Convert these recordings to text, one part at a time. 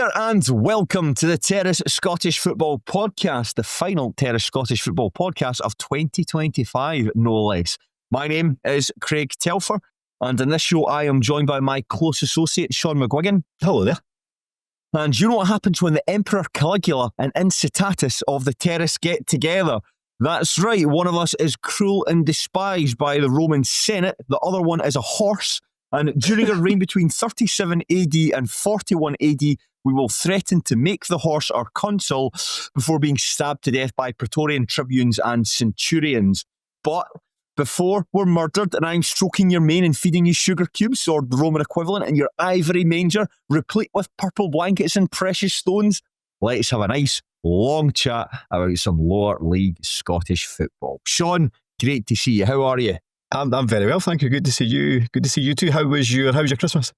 there, and welcome to the Terrace Scottish Football Podcast, the final Terrace Scottish Football Podcast of 2025, no less. My name is Craig Telfer, and in this show I am joined by my close associate, Shaughan McGuigan. Hello there. And you know what happens when the Emperor Caligula and Incitatus of the Terrace get together? That's right, one of us is cruel and despised by the Roman Senate, the other one is a horse. And during a reign between 37 AD and 41 AD, we will threaten to make the horse our consul before being stabbed to death by Praetorian tribunes and centurions. But before we're murdered and I'm stroking your mane and feeding you sugar cubes, or the Roman equivalent, in your ivory manger, replete with purple blankets and precious stones, let's have a nice long chat about some lower league Scottish football. Shaughan, great to see you. How are you? I'm very well, thank you. Good to see you. Good to see you too. How was your Christmas?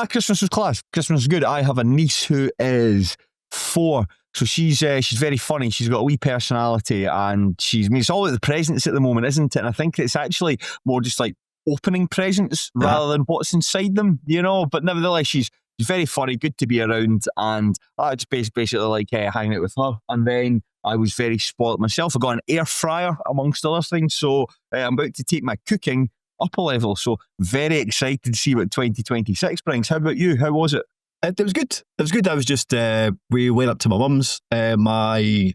Christmas was class. Christmas was good. I have a niece who is 4, so she's very funny. She's got a wee personality, and it's all about the presents at the moment, isn't it? And I think it's actually more just like opening presents rather than what's inside them, you know. But nevertheless, she's very funny, good to be around, and I just basically like hanging out with her. And then I was very spoilt myself. I got an air fryer amongst other things, so I'm about to take my cooking up a level. So very excited to see what 2026 brings. How about you? How was it? It was good. It was good. I was just we went up to my mum's. My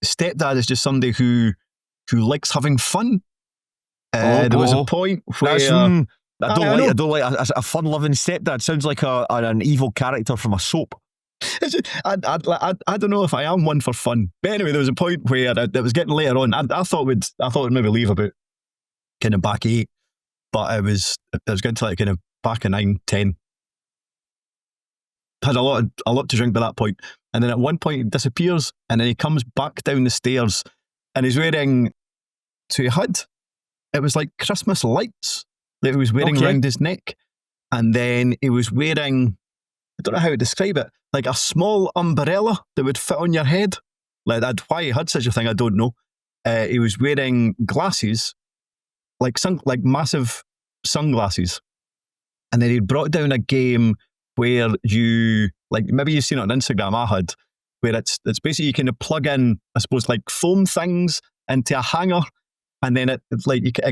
stepdad is just somebody who likes having fun. There was a point where I don't like a fun-loving stepdad. Sounds like an evil character from a soap. I don't know if I am one for fun, but anyway, there was a point where it was getting later on. I thought we'd maybe leave about kind of back 8, but I was getting to like kind of back of 9, 10. Had a lot to drink by that point, and then at one point he disappears, and then he comes back down the stairs, and he's wearing. So it was like Christmas lights that he was wearing around his neck, and then he was wearing. I don't know how to describe it. Like a small umbrella that would fit on your head. Like that. Why he had such a thing, I don't know. He was wearing glasses, like massive sunglasses, and then he brought down a game where you maybe you've seen it on Instagram. I had where it's basically you kind of plug in, I suppose, like foam things into a hanger. And then it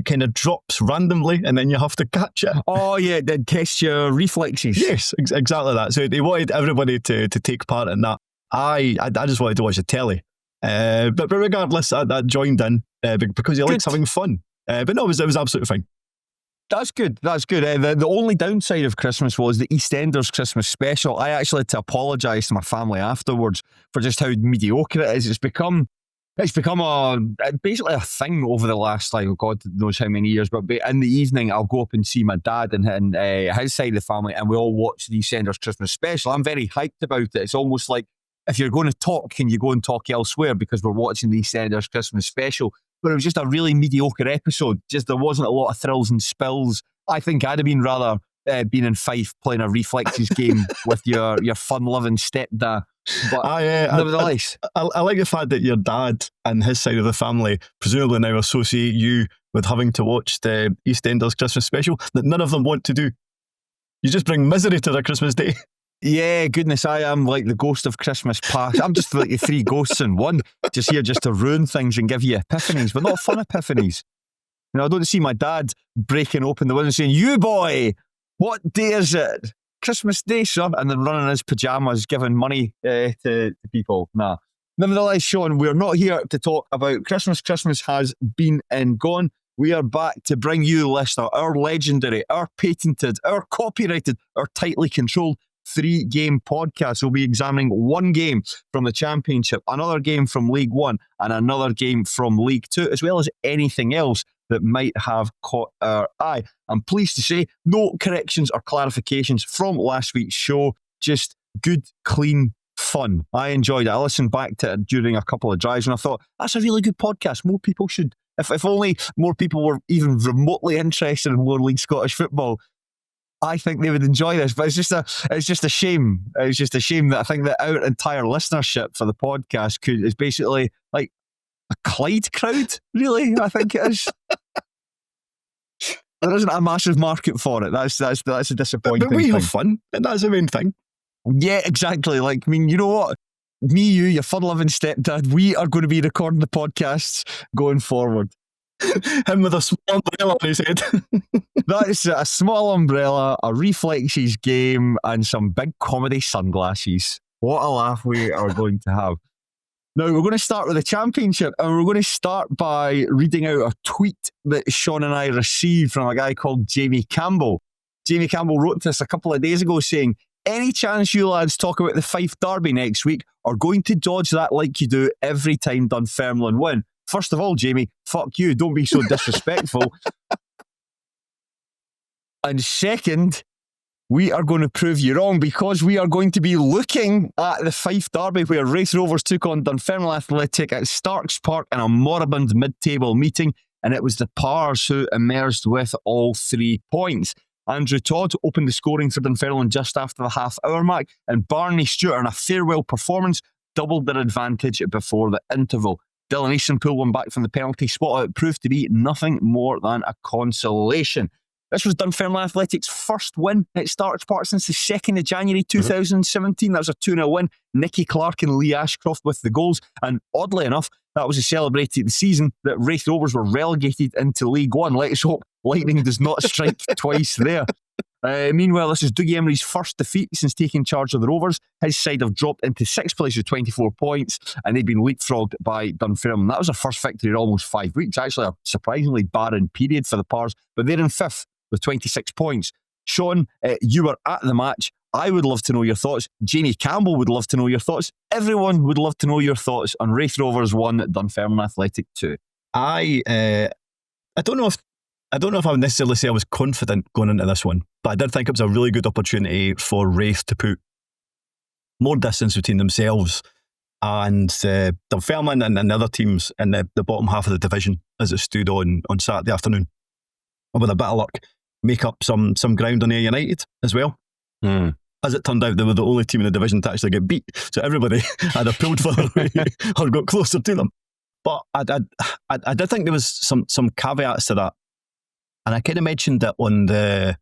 kind of drops randomly, and then you have to catch it. Oh yeah, then test your reflexes. Yes, exactly that. So they wanted everybody to take part in that. I just wanted to watch the telly, but regardless, I joined in because he likes having fun. But no, it was absolutely fine. That's good. That's good. The only downside of Christmas was the EastEnders Christmas special. I actually had to apologise to my family afterwards for just how mediocre it is. It's become basically a thing over the last, God knows how many years, but in the evening I'll go up and see my dad and his side of the family, and we all watch the EastEnders Christmas special. I'm very hyped about it. It's almost like if you're going to talk, can you go and talk elsewhere, because we're watching the EastEnders Christmas special. But it was just a really mediocre episode. Just there wasn't a lot of thrills and spills. I think I'd have been rather being in Fife playing a reflexes game with your fun-loving stepdad. But nevertheless, I like the fact that your dad and his side of the family presumably now associate you with having to watch the EastEnders Christmas special that none of them want to do. You just bring misery to their Christmas day. Yeah, goodness, I am like the ghost of Christmas past. I'm just like the 3 ghosts in one, just here just to ruin things and give you epiphanies, but not fun epiphanies. You know, I don't see my dad breaking open the window and saying, "You boy, what day is it? Christmas Day, sir," and then running in his pyjamas giving money to people. Nah. Nevertheless, Shaughan, we're not here to talk about Christmas. Christmas has been and gone. We are back to bring you, listener, our legendary, our patented, our copyrighted, our tightly controlled 3-game podcast. We'll be examining 1 game from the Championship, another game from League 1, and another game from League 2, as well as anything else that might have caught our eye. I'm pleased to say no corrections or clarifications from last week's show, just good, clean fun. I enjoyed it. I listened back to it during a couple of drives and I thought, that's a really good podcast. More people should. If only more people were even remotely interested in lower league Scottish football, I think they would enjoy this. But it's just a shame. It's just a shame that I think that our entire listenership for the podcast is basically like a Clyde crowd, really. I think it is. There isn't a massive market for it. That's a disappointing but we thing. have fun, and that's the main thing. Yeah, exactly. Like, I mean, you know what? Me, you, your fun-loving stepdad, we are going to be recording the podcasts going forward. Him with a small umbrella on his head. That's a small umbrella, a reflexes game, and some big comedy sunglasses. What a laugh we are going to have. Now, we're going to start with the championship, and we're going to start by reading out a tweet that Shaughan and I received from a guy called Jamie Campbell. Jamie Campbell wrote to us a couple of days ago saying, any chance you lads talk about the Fife derby next week are going to dodge that like you do every time Dunfermline win? First of all, Jamie, fuck you. Don't be so disrespectful. And second, we are going to prove you wrong because we are going to be looking at the Fife derby where Raith Rovers took on Dunfermline Athletic at Starks Park in a moribund mid-table meeting, and it was the Pars who emerged with all 3 points. Andrew Todd opened the scoring for Dunfermline just after the half-hour mark, and Barney Stewart, in a farewell performance, doubled their advantage before the interval. Dylan Easton pulled one back from the penalty spot. It proved to be nothing more than a consolation. This was Dunfermline Athletic's first win at Starks Park since the 2nd of January 2017. That was a 2-0 win. Nicky Clark and Lee Ashcroft with the goals. And oddly enough, that was a celebrated season that Raith Rovers were relegated into League One. Let's hope lightning does not strike twice there. Meanwhile, this is Dougie Emery's first defeat since taking charge of the Rovers. His side have dropped into 6th place with 24 points, and they've been leapfrogged by Dunfermline. That was their first victory in almost 5 weeks. Actually, a surprisingly barren period for the Pars, but they're in 5th with 26 points. Shaughan, you were at the match. I would love to know your thoughts. Jamie Campbell would love to know your thoughts. Everyone would love to know your thoughts on Raith Rovers 1, Dunfermline Athletic 2. I don't know if I would necessarily say I was confident going into this one, but I did think it was a really good opportunity for Raith to put more distance between themselves and Dunfermline and the other teams in the bottom half of the division as it stood on Saturday afternoon. And with a bit of luck, make up some ground on Ayr United as well. As it turned out, they were the only team in the division to actually get beat. So everybody either pulled further away or got closer to them. But I did think there was some caveats to that. And I kind of mentioned that on the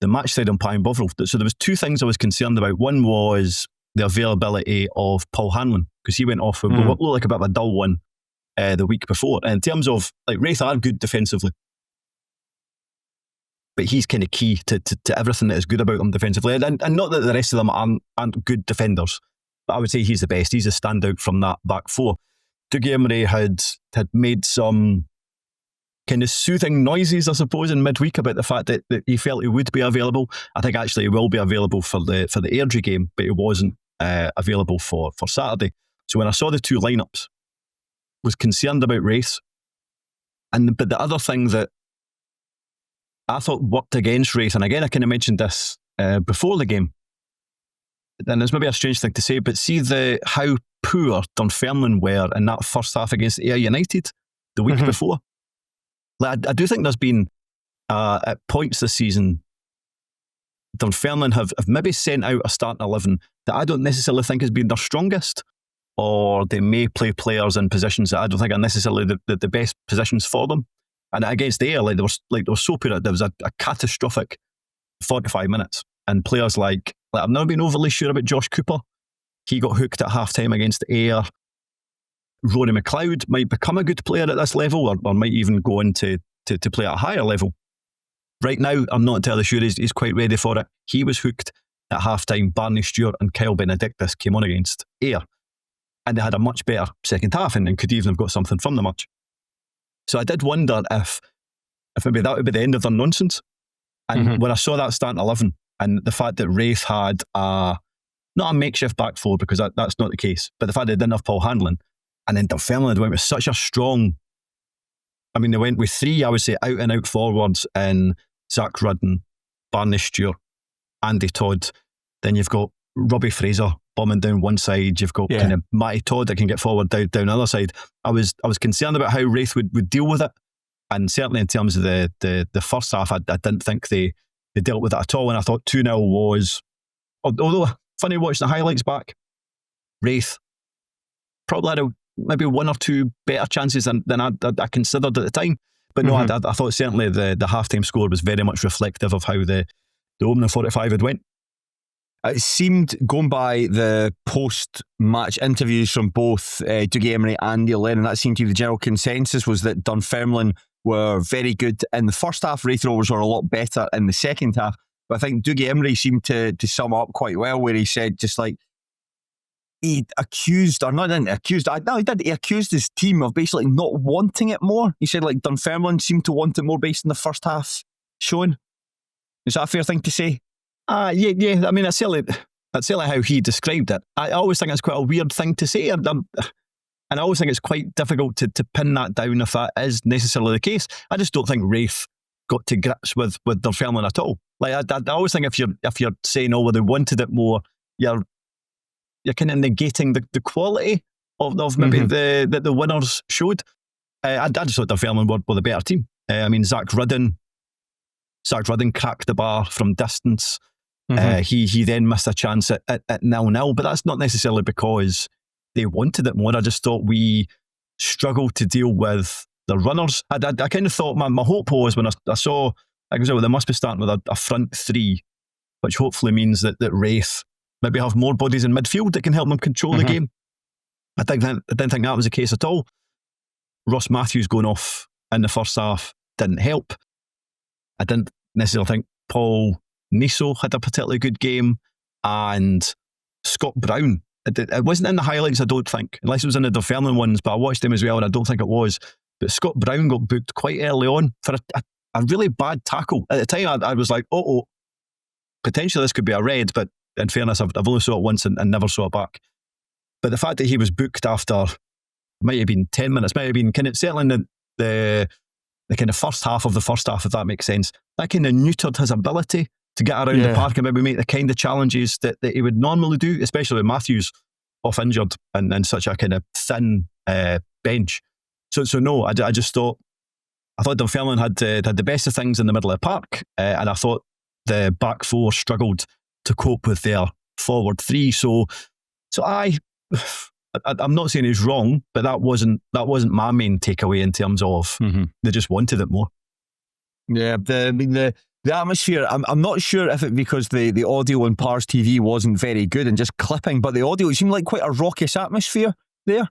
match side on Pie and Bovril. So there was 2 things I was concerned about. One was the availability of Paul Hanlon, because he went off with what looked like a bit of a dull one the week before. And in terms of, like, Raith are good defensively, but he's kind of key to everything that is good about them defensively. And not that the rest of them aren't good defenders, but I would say he's the best. He's a standout from that back 4. Dougie Emery had made some kind of soothing noises, I suppose, in midweek about the fact that he felt he would be available. I think actually he will be available for the Airdrie game, but he wasn't available for Saturday. So when I saw the 2 lineups, I was concerned about Raith. But the other thing that I thought worked against Raith, and again I kind of mentioned this before the game, and it's maybe a strange thing to say, but see how poor Dunfermline were in that first half against Ayr United the week before. Like, I do think there's been at points this season, Dunfermline have maybe sent out a starting 11 that I don't necessarily think has been their strongest, or they may play players in positions that I don't think are necessarily the best positions for them. And against Ayr, they were so poor. There was a catastrophic 45 minutes, and players like I've never been overly sure about Josh Cooper. He got hooked at half-time against Ayr. Rory McLeod might become a good player at this level, or might even go on to play at a higher level. Right now, I'm not entirely sure he's quite ready for it. He was hooked at half-time. Barney Stewart and Kyle Benedictus came on against Ayr, and they had a much better second half and could even have got something from the match. So I did wonder if maybe that would be the end of their nonsense. And when I saw that starting 11, and the fact that Raith had not a makeshift back 4, because that's not the case, but the fact they didn't have Paul Hanlon, and then Dunfermline went with such a strong, I mean, they went with 3, I would say, out and out forwards in Zach Rudden, Barney Stewart, Andy Todd. Then you've got Robbie Fraser bombing down one side. You've got kind of Matty Todd that can get forward down the other side. I was concerned about how Raith would deal with it, and certainly in terms of the first half, I didn't think they dealt with it at all. And I thought 2-0 was, although funny watching the highlights back, Raith probably had maybe 1 or 2 better chances than I considered at the time. But no, I thought certainly the half-time score was very much reflective of how the opening 45 had went. It seemed, going by the post-match interviews from both Dougie Emery and Neil Lennon, that seemed to be the general consensus, was that Dunfermline were very good in the first half. Raith Rovers were a lot better in the second half. But I think Dougie Emery seemed to sum up quite well, where he said just like, he accused, or not didn't accused, no, he did, he accused his team of basically not wanting it more. He said like Dunfermline seemed to want it more based on the first half showing. Is that a fair thing to say? Yeah. I mean, that's certainly how he described it. I always think it's quite a weird thing to say. And I always think it's quite difficult to pin that down if that is necessarily the case. I just don't think Raith got to grips with Dunfermline at all. Like I always think if you're saying, oh, well, they wanted it more, you're kind of negating the quality of maybe the winners showed. I just thought Dunfermline were the better team. I mean, Zach Rudden cracked the bar from distance. He then missed a chance at 0-0, but that's not necessarily because they wanted it more. I just thought we struggled to deal with the runners. I kind of thought my hope was when I saw, I guess they must be starting with a front three, which hopefully means that Raith maybe have more bodies in midfield that can help them control the game. I didn't think that was the case at all. Ross Matthews going off in the first half didn't help. I didn't necessarily think Paul Niso had a particularly good game, and Scott Brown, it wasn't in the highlights, I don't think, unless it was in the Dunfermline ones, but I watched him as well and I don't think it was. But Scott Brown got booked quite early on for a really bad tackle. At the time I was like, potentially this could be a red, but in fairness, I've only saw it once and never saw it back. But the fact that he was booked after, might have been 10 minutes, might have been kind of certainly in the kind of first half of the first half, if that makes sense, that kind of neutered his ability to get around the park and maybe make the kind of challenges that he would normally do, especially with Matthews off injured and such a kind of thin bench. So no, I just thought Dunfermline had the best of things in the middle of the park, and I thought the back four struggled to cope with their forward three. So I'm not saying he's wrong, but that wasn't my main takeaway in terms of they just wanted it more. Yeah, the atmosphere, I'm not sure if it because the audio on Pars TV wasn't very good and just clipping, but the audio, it seemed like quite a raucous atmosphere there.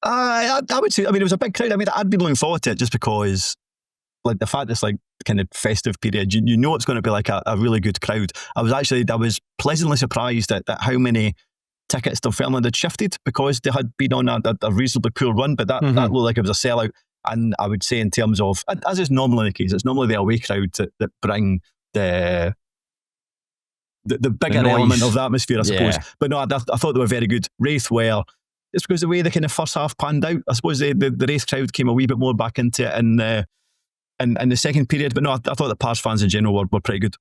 I would say, I mean, it was a big crowd. I mean, I'd been looking forward to it just because, like, the fact it's like kind of festive period, you know it's going to be like a really good crowd. I was pleasantly surprised at how many tickets Dunfermline had shifted because they had been on a reasonably poor run, but that looked like it was a sellout. And I would say in terms of, as is normally the case, it's normally the away crowd that bring the bigger element of the atmosphere, I suppose. Yeah. But no, I thought they were very good. Raith were, it's because the way the kind of first half panned out, I suppose the Raith crowd came a wee bit more back into it in the second period. But no, I thought the Pars fans in general were pretty good.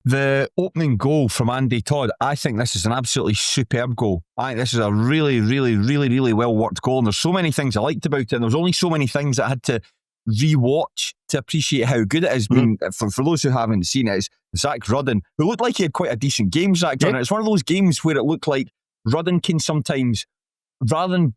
The opening goal from Andy Todd, I think this is an absolutely superb goal. I think this is a really, really, really, really well worked goal. And there's so many things I liked about it. And there's only so many things that I had to re-watch to appreciate how good it is. I mean, for those who haven't seen it, it's Zach Rudden, who looked like he had quite a decent game, Zach Rudden. It's one of those games where it looked like Rudden can sometimes, rather than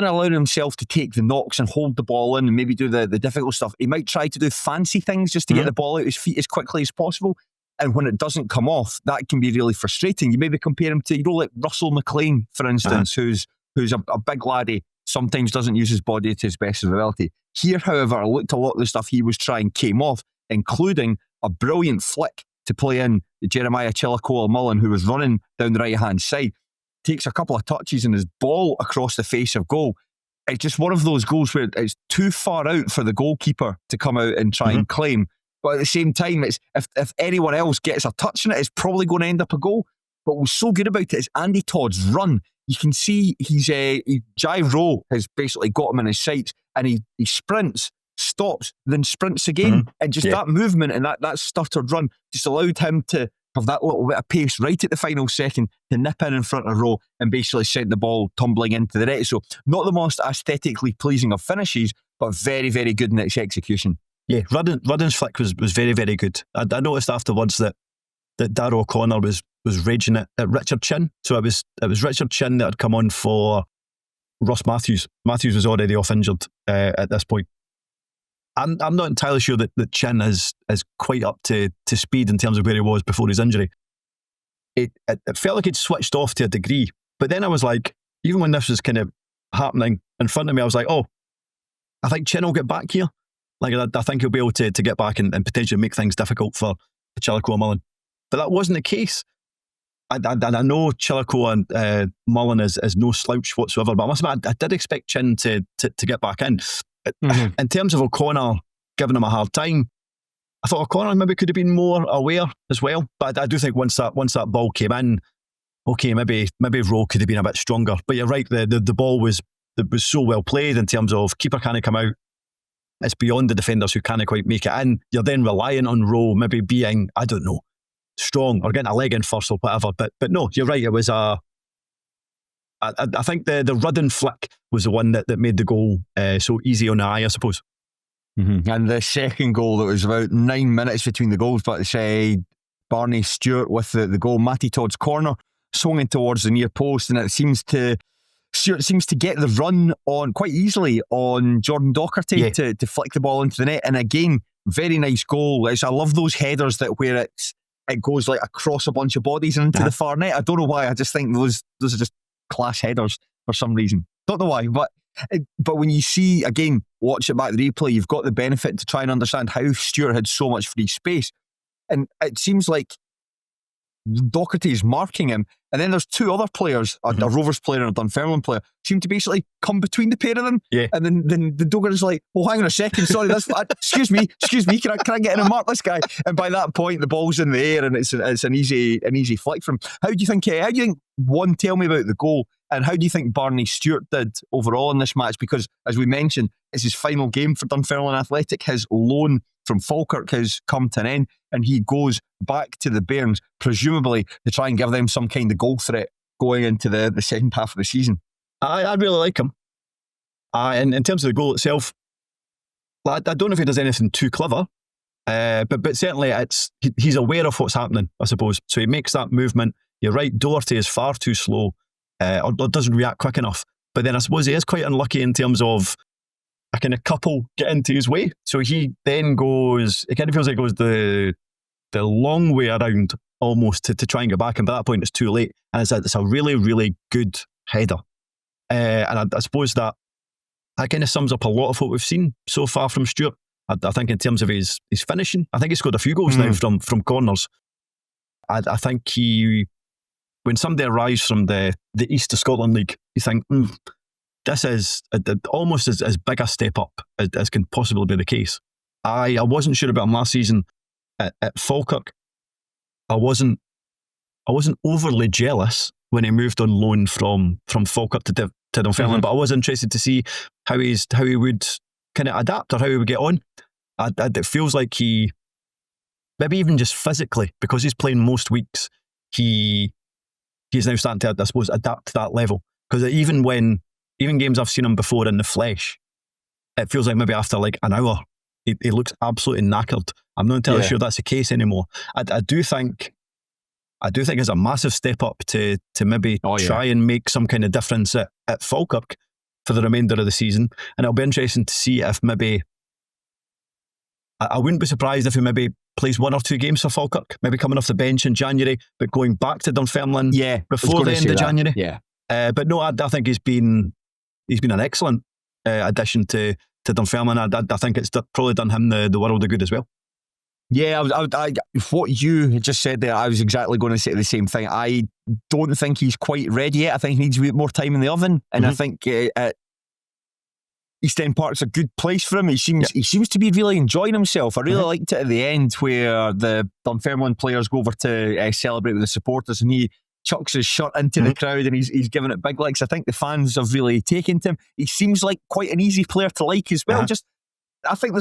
allowing himself to take the knocks and hold the ball in and maybe do the difficult stuff, he might try to do fancy things just to get the ball out his feet as quickly as possible. And when it doesn't come off, that can be really frustrating. You maybe compare him to, like Russell McLean, for instance, who's a big laddie, sometimes doesn't use his body to his best of ability. Here, however, I looked a lot of the stuff he was trying came off, including a brilliant flick to play in Jeremiah Chillicoe-Mullen, who was running down the right-hand side. Takes a couple of touches and his ball across the face of goal. It's just one of those goals where it's too far out for the goalkeeper to come out and try and claim. But at the same time, it's if anyone else gets a touch in it, it's probably going to end up a goal. But what's so good about it is Andy Todd's run. You can see Jai Rowe has basically got him in his sights, and he sprints, stops, then sprints again. And just that movement and that stuttered run just allowed him to have that little bit of pace right at the final second to nip in front of Rowe and basically sent the ball tumbling into the net. So not the most aesthetically pleasing of finishes, but very, very good in its execution. Yeah, Rudden's flick was very, very good. I noticed afterwards that Darragh O'Connor was raging at Richard Chin. So it was Richard Chin that had come on for Ross Matthews. Matthews was already off injured at this point. I'm not entirely sure that Chin is quite up to speed in terms of where he was before his injury. it felt like it switched off to a degree. But then I was like, even when this was kind of happening in front of me, I was like, oh, I think Chin will get back here. Like, I think he'll be able to get back and potentially make things difficult for Chillico Mullen. But that wasn't the case. I know Chillico and Mullen is no slouch whatsoever, but I must admit, I did expect Chin to get back in. In terms of O'Connor giving him a hard time, I thought O'Connor maybe could have been more aware as well. But I do think once that ball came in, okay, maybe Rowe could have been a bit stronger. But you're right, the ball was so well played in terms of keeper can't come out. It's beyond the defenders who can't quite make it in. You're then reliant on Rowe maybe being, I don't know, strong or getting a leg in first or whatever. But no, you're right. It was I think the Rudden flick was the one that made the goal so easy on the eye, I suppose. Mm-hmm. And the second goal, that was about 9 minutes between the goals, but Barney Stewart with the goal. Matty Todd's corner swung in towards the near post, and Stewart seems to get the run on quite easily on Jordan Docherty to flick the ball into the net. And again, very nice goal. I love those headers where it goes like across a bunch of bodies and into the far net. I don't know why. I just think those are just class headers for some reason. Don't know why, but when you see, again, watch it back the replay, you've got the benefit to try and understand how Stewart had so much free space. And it seems like Docherty is marking him, and then there's two other players, a Rovers player and a Dunfermline player, seem to basically come between the pair of them. Yeah. And then the Doger is like, "Oh, hang on a second, sorry, excuse me, can I get in and mark this guy?" And by that point, the ball's in the air, and it's an easy flick from him. How do you think? One, tell me about the goal, and how do you think Barney Stewart did overall in this match? Because as we mentioned, it's his final game for Dunfermline Athletic. His loan from Falkirk has come to an end, and he goes back to the Bairns, presumably to try and give them some kind of goal threat going into the second half of the season. I really like him. And in terms of the goal itself, I don't know if he does anything too clever, but certainly he's aware of what's happening, I suppose. So he makes that movement. You're right, Doherty is far too slow, or doesn't react quick enough. But then I suppose he is quite unlucky in terms of a kind of couple get into his way. So he then goes, it kind of feels like it goes the long way around almost to try and get back. And by that point, it's too late. And it's a really, really good header. And I suppose that kind of sums up a lot of what we've seen so far from Stewart. I think in terms of his finishing, I think he's scored a few goals now from corners. I think when somebody arrives from the East of Scotland League, you think, this is almost as big a step up as can possibly be the case. I wasn't sure about him last season at Falkirk. I wasn't overly jealous when he moved on loan from Falkirk to Dunfermline, but I was interested to see how he would kind of adapt or how he would get on. It feels like he, maybe even just physically, because he's playing most weeks, he's now starting to, I suppose, adapt to that level. Because even games I've seen him before in the flesh, it feels like maybe after like an hour, he looks absolutely knackered. I'm not entirely sure that's the case anymore. I do think it's a massive step up to maybe try and make some kind of difference at Falkirk for the remainder of the season. And it'll be interesting to see if maybe, I wouldn't be surprised if he maybe plays 1 or 2 games for Falkirk, maybe coming off the bench in January, but going back to Dunfermline before the end of January. Yeah. But no, I think he's been an excellent addition to Dunfermline. I think it's probably done him the world of good as well. Yeah, I what you had just said there, I was exactly going to say the same thing. I don't think he's quite ready yet. I think he needs a bit more time in the oven, and I think East End Park's a good place for him. He seems to be really enjoying himself. I really liked it at the end where the Dunfermline players go over to celebrate with the supporters, and he chucks his shirt into the crowd and he's giving it big legs. I think the fans have really taken to him. He seems like quite an easy player to like as well. I think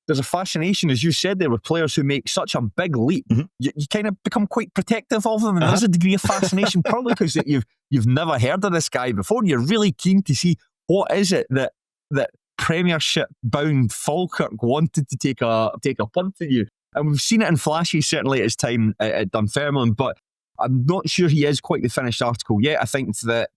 there's a fascination, as you said there, with players who make such a big leap. You kind of become quite protective of them, and there's a degree of fascination, probably because you've never heard of this guy before, and you're really keen to see what is it that Premiership bound Falkirk wanted to take a punt at you. And we've seen it in flashes certainly at his time at Dunfermline, but I'm not sure he is quite the finished article yet. I think that,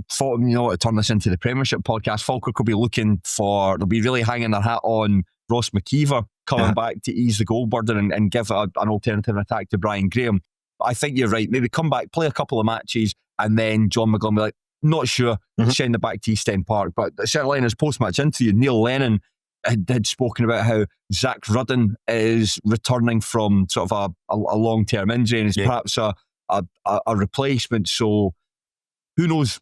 to turn this into the Premiership podcast, Falkirk will be they'll be really hanging their hat on Ross McKeever coming back to ease the goal burden and give an alternative attack to Brian Graham. But I think you're right. Maybe come back, play a couple of matches, and then John McGuigan will be like, not sure, send it back to East End Park. But certainly in his post-match interview, Neil Lennon had spoken about how Zach Rudden is returning from sort of a long-term injury and is perhaps a replacement. So who knows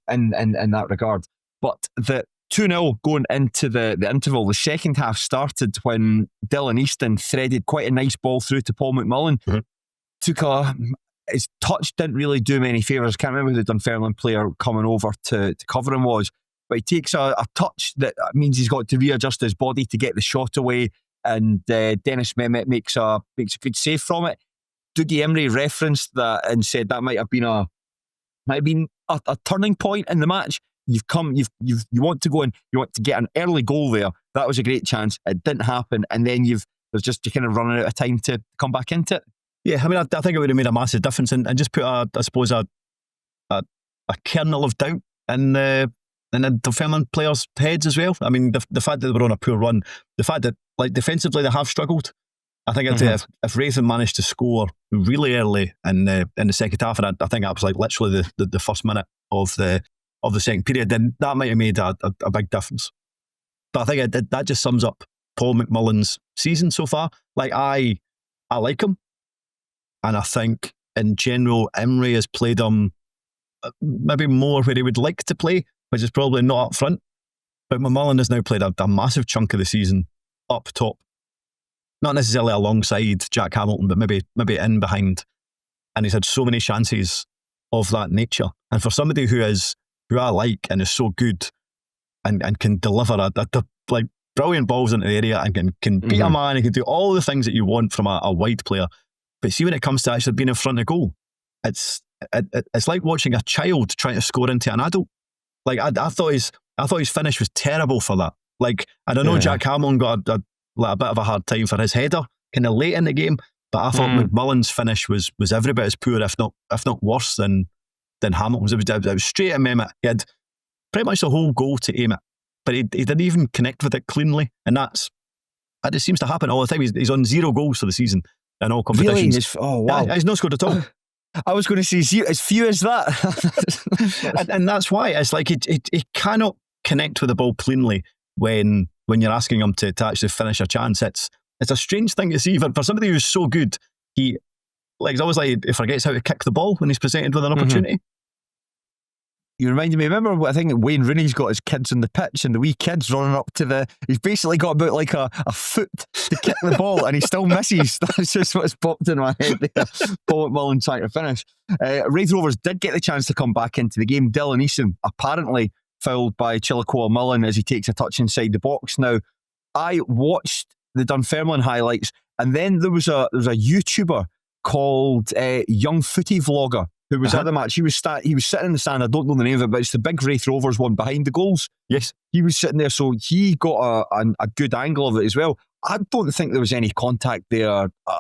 in that regard. But the 2-0 going into the interval, the second half started when Dylan Easton threaded quite a nice ball through to Paul McMullen. His touch didn't really do him any favours. I can't remember who the Dunfermline player coming over to cover him was, but he takes a touch that means he's got to readjust his body to get the shot away, and Dennis Mehmet makes a good save from it. Dougie Emery referenced that and said that might have been a turning point in the match. You want to go in, you want to get an early goal there. That was a great chance. It didn't happen, and then you're kind of running out of time to come back into it. Yeah, I mean, I think it would have made a massive difference and just put a kernel of doubt in the Dunfermline players' heads as well. I mean, the fact that they were on a poor run, the fact that like defensively they have struggled. I think if Raith had managed to score really early in the second half, and I think that was like literally the first minute of the second period, then that might have made a big difference. But I think that just sums up Paul McMullen's season so far. Like I like him. And I think, in general, Emery has played him maybe more where he would like to play, which is probably not up front. But McMullen has now played a massive chunk of the season up top. Not necessarily alongside Jack Hamilton, but maybe in behind. And he's had so many chances of that nature. And for somebody who I like and is so good and can deliver like brilliant balls into the area and can beat a man and can do all the things that you want from a wide player. But see, when it comes to actually being in front of goal, it's like watching a child trying to score into an adult. Like I thought his finish was terrible for that. Like, and I know Jack Hamilton got a bit of a hard time for his header kind of late in the game, but I thought McMullen's finish was every bit as poor, if not worse than Hamilton's. It was straight at Mehmet. He had pretty much the whole goal to aim at, but he didn't even connect with it cleanly, and that just seems to happen all the time. He's on 0 goals for the season. In all competitions. Really? Oh, wow. He's not scored at all. I was going to say as few as that. and that's why it's like he cannot connect with the ball cleanly when you're asking him to actually finish a chance. It's a strange thing to see. For somebody who's so good, it's always like he forgets how to kick the ball when he's presented with an opportunity. You reminded me, remember, I think Wayne Rooney's got his kids on the pitch and the wee kids running up to he's basically got about like a foot to kick the ball and he still misses. That's just what's popped in my head there. Paul McMullen trying to finish. Raith Rovers did get the chance to come back into the game. Dylan Easton apparently fouled by Chilicoa Mullen as he takes a touch inside the box. Now, I watched the Dunfermline highlights and then there was a YouTuber called Young Footy Vlogger who was at the match. He was sitting in the stand. I don't know the name of it, but it's the big Raith Rovers one behind the goals. Yes. He was sitting there, so he got a good angle of it as well. I don't think there was any contact there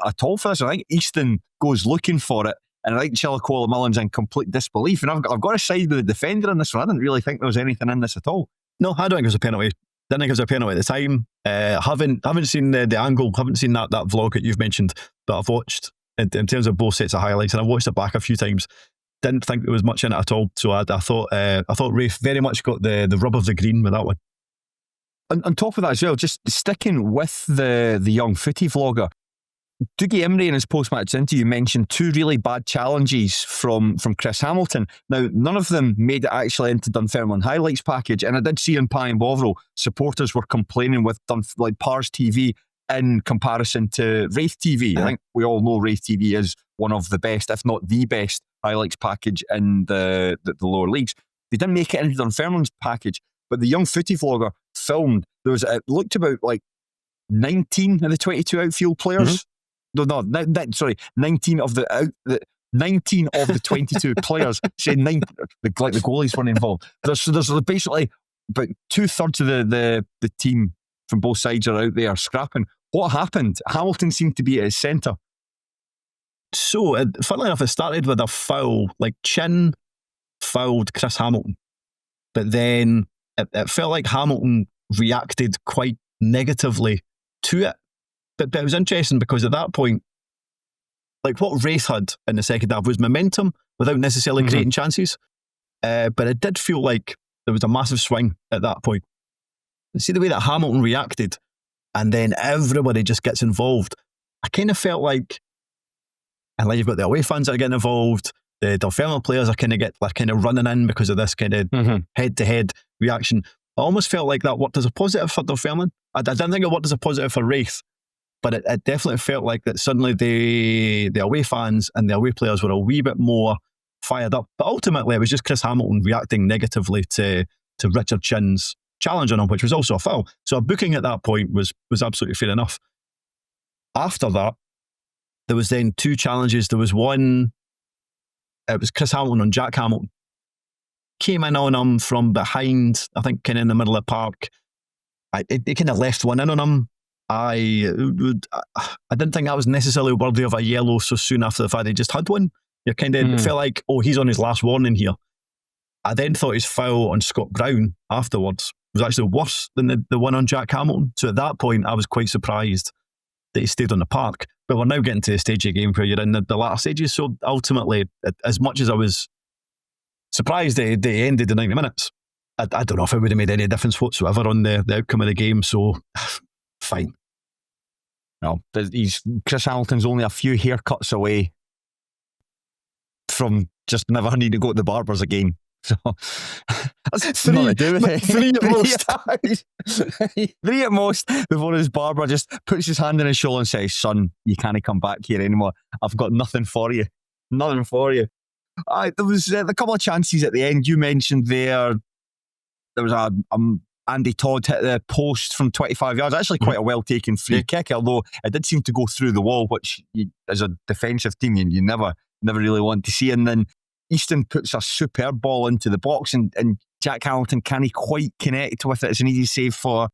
at all for this. I think Easton goes looking for it, and I think Chilicoa Mullen's in complete disbelief. And I've got to side with the defender in this one. I didn't really think there was anything in this at all. No, I don't think it was a penalty. Didn't think it was a penalty at the time. Haven't seen the angle, haven't seen that vlog that you've mentioned, but I've watched in terms of both sets of highlights, and I've watched it back a few times. Didn't think there was much in it at all. So I thought Raith very much got the rub of the green with that one. On top of that as well, just sticking with the young footy vlogger, Dougie Emery in his post-match interview mentioned 2 really bad challenges from Chris Hamilton. Now, none of them made it actually into Dunfermline highlights package, and I did see in Pie and Bovril, supporters were complaining with Pars TV in comparison to Raith TV. I think we all know Raith TV is one of the best, if not the best, highlights package in the lower leagues. They didn't make it into Dunfermline's package, but the young footy vlogger filmed, it looked about like 19 of the 22 outfield players. No, 19 of the 22 players. Say 9, like the goalies weren't involved. There's basically about 2/3 of the team from both sides are out there scrapping. What happened? Hamilton seemed to be at his centre. So, funnily enough, it started with a foul, like Chin fouled Chris Hamilton, but then it felt like Hamilton reacted quite negatively to it. But it was interesting because at that point, like what Raith had in the second half was momentum without necessarily creating chances. But it did feel like there was a massive swing at that point. See the way that Hamilton reacted, and then everybody just gets involved. I kind of felt like, and like you've got the away fans that are getting involved, the Dunfermline players are kind of running in because of this kind of head-to-head reaction. I almost felt like that worked as a positive for Dunfermline. I didn't think it worked as a positive for Raith, but it definitely felt like that suddenly the away fans and the away players were a wee bit more fired up. But ultimately, it was just Chris Hamilton reacting negatively to Richard Chin's challenge on him, which was also a foul. So a booking at that point was absolutely fair enough. After that, there was then two challenges. There was one, it was Chris Hamilton on Jack Hamilton. Came in on him from behind, I think kind of in the middle of the park. He kind of left one in on him. I didn't think that was necessarily worthy of a yellow so soon after the fact he just had one. You kind of felt like, oh, he's on his last warning here. I then thought his foul on Scott Brown afterwards was actually worse than the one on Jack Hamilton. So at that point, I was quite surprised that he stayed on the park. But we're now getting to a stage of the game where you're in the latter stages. So ultimately, as much as I was surprised that he ended in 90 minutes, I don't know if it would have made any difference whatsoever on the outcome of the game. So, fine. No, Chris Hamilton's only a few haircuts away from just never needing to go to the barbers again. So that's three at most before his barber just puts his hand on his shoulder and says, "Son, you can't come back here anymore. I've got nothing for you. Nothing for you." There was a couple of chances at the end. You mentioned there was a Andy Todd hit the post from 25 yards. Actually quite a well-taken free kick, although it did seem to go through the wall, which as a defensive team you never really want to see. And then Easton puts a superb ball into the box, and Jack Hamilton can't quite connect with it. It's an easy save for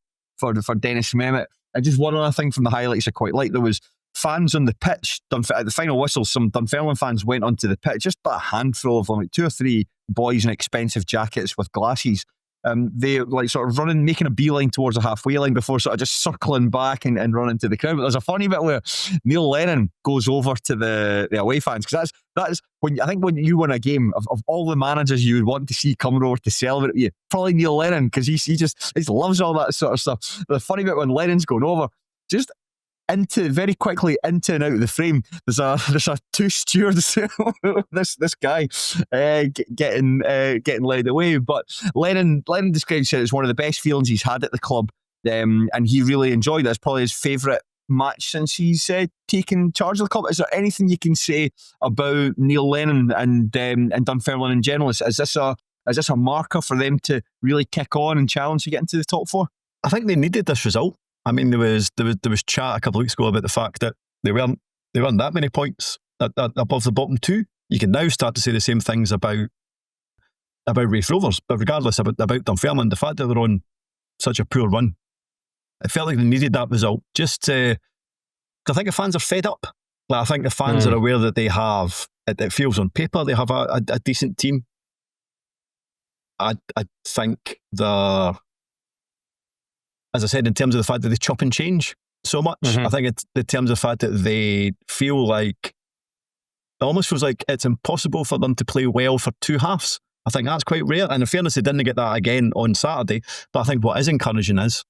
Dennis Mehmet. And just one other thing from the highlights I quite like, there was fans on the pitch. At the final whistle, some Dunfermline fans went onto the pitch, just a handful of them, like 2 or 3 boys in expensive jackets with glasses. They like sort of running, making a beeline towards the halfway line before sort of just circling back and running to the crowd. But there's a funny bit where Neil Lennon goes over to the away fans, because that's when I think when you win a game, of all the managers you would want to see coming over to celebrate with you, probably Neil Lennon, because he just loves all that sort of stuff. But the funny bit when Lennon's going over, just very quickly into and out of the frame, there's a 2 stewards this guy getting led away. But Lennon describes it as one of the best feelings he's had at the club, and he really enjoyed it. It's probably his favourite match since he's taken charge of the club. Is there anything you can say about Neil Lennon and Dunfermline in general? Is this a marker for them to really kick on and challenge to get into the top 4? I think they needed this result. I mean, there was chat a couple of weeks ago about the fact that they weren't that many points above the bottom 2. You can now start to say the same things about Raith Rovers, but regardless about Dunfermline, the fact that they're on such a poor run, it felt like they needed that result. Just I think the fans are fed up. Like, I think the fans are aware that they have. It feels on paper they have a decent team. I think as I said, in terms of the fact that they chop and change so much, I think it's in terms of the fact that they feel like, it almost feels like it's impossible for them to play well for 2 halves. I think that's quite rare. And in fairness, they didn't get that again on Saturday. But I think what is encouraging is,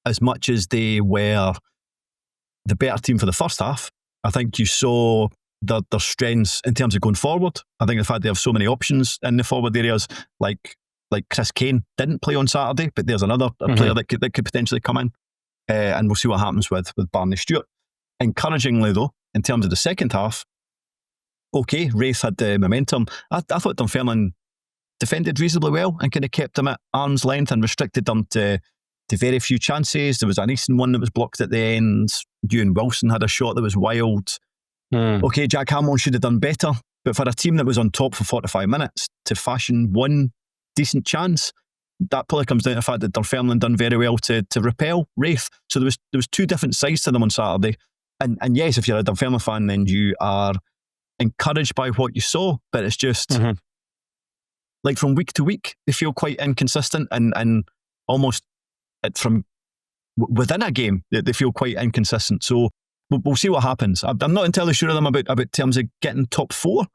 as much as they were the better team for the first half, I think you saw their strengths in terms of going forward. I think the fact they have so many options in the forward areas, like Chris Kane didn't play on Saturday, but there's another player that could potentially come in, and we'll see what happens with Barney Stewart. Encouragingly though, in terms of the second half, okay, Raith had the momentum. I thought Dunfermline defended reasonably well and kind of kept them at arm's length and restricted them to very few chances. There was an Easton one that was blocked at the end. Ewan Wilson had a shot that was wild. Okay, Jack Hamilton should have done better, but for a team that was on top for 45 minutes to fashion one decent chance, that probably comes down to the fact that Dunfermline done very well to repel Raith. So there was 2 different sides to them on Saturday, and yes, if you're a Dunfermline fan, then you are encouraged by what you saw, but it's just like from week to week they feel quite inconsistent, and almost from within a game they feel quite inconsistent. So we'll see what happens. I'm not entirely sure of them about terms of getting top 4,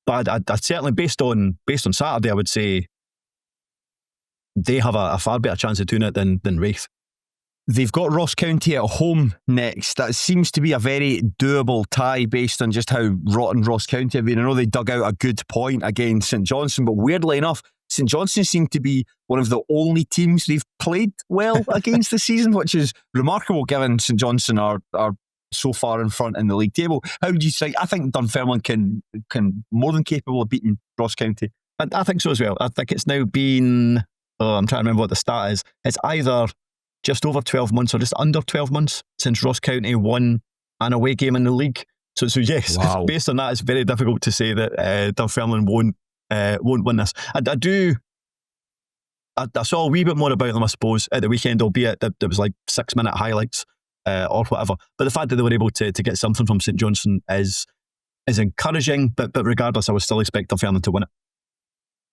but I'd certainly, based on Saturday, I would say they have a far better chance of doing it than Raith. They've got Ross County at home next. That seems to be a very doable tie based on just how rotten Ross County have been. I know they dug out a good point against St Johnstone, but weirdly enough, St Johnstone seem to be one of the only teams they've played well against this season, which is remarkable given St Johnstone are so far in front in the league table. How do you think? I think Dunfermline can more than capable of beating Ross County. I think so as well. I think it's now been, I'm trying to remember what the stat is. It's either just over 12 months or just under 12 months since Ross County won an away game in the league. So yes, wow. Based on that, it's very difficult to say that Dunfermline won't win this. I saw a wee bit more about them, I suppose, at the weekend, albeit that it was like 6-minute highlights or whatever. But the fact that they were able to get something from St Johnstone is encouraging. But regardless, I would still expect Dunfermline to win it.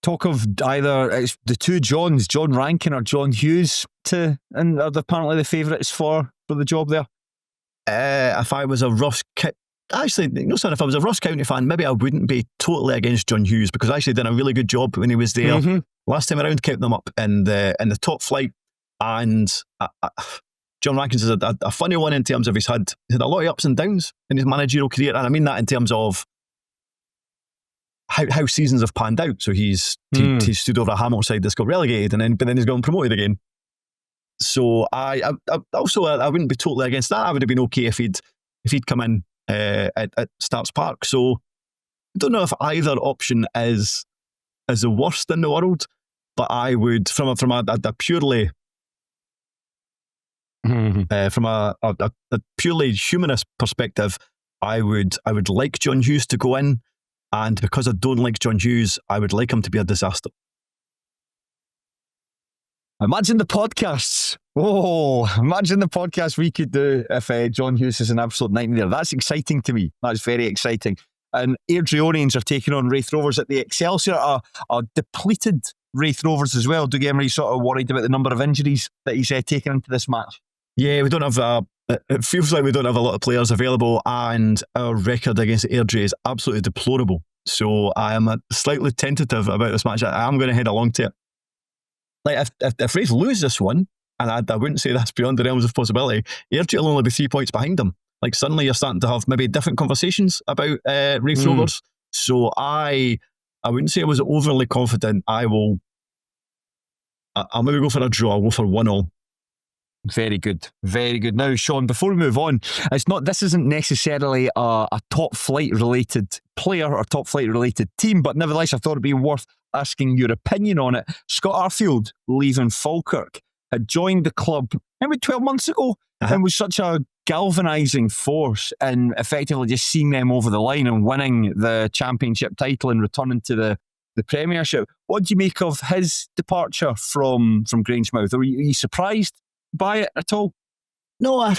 Talk of either it's the two Johns, John Rankin or John Hughes, and are apparently the favourites for the job there. If I was a Ross if I was a Ross County fan, maybe I wouldn't be totally against John Hughes, because I actually did a really good job when he was there last time around, kept them up in the top flight. And John Rankins is a funny one in terms of he's had a lot of ups and downs in his managerial career, and I mean that in terms of how seasons have panned out. So he stood over a Hamilton side that's got relegated, but then he's gone promoted again. So I wouldn't be totally against that. I would have been okay if he'd come in at Starks Park. So I don't know if either option is the worst in the world, but I would, from a purely from a purely humanist perspective, I would like John Hughes to go in. And because I don't like John Hughes, I would like him to be a disaster. Imagine the podcasts. Oh, imagine the podcast we could do if John Hughes is an absolute nightmare. That's exciting to me. That's very exciting. And Airdrieonians are taking on Raith Rovers at the Excelsior, a depleted Raith Rovers as well. Doug Emery's sort of worried about the number of injuries that he's taken into this match. Yeah, we don't have it feels like we don't have a lot of players available, and our record against Airdrie is absolutely deplorable. So I am slightly tentative about this match. I am going to head along to it. Like if Raith lose this one, and I wouldn't say that's beyond the realms of possibility, Airdrie will only be 3 points behind them. Like suddenly you're starting to have maybe different conversations about Raith Rovers. So I wouldn't say I was overly confident. I'll maybe go for a draw. I'll go for 1-1. Very good. Very good. Now, Shaughan, before we move on, this isn't necessarily a top flight related player or top flight related team, but nevertheless, I thought it'd be worth asking your opinion on it. Scott Arfield, leaving Falkirk, had joined the club maybe 12 months ago and was such a galvanising force in effectively just seeing them over the line and winning the championship title and returning to the Premiership. What do you make of his departure from Grangemouth? Are you surprised by it at all? No, I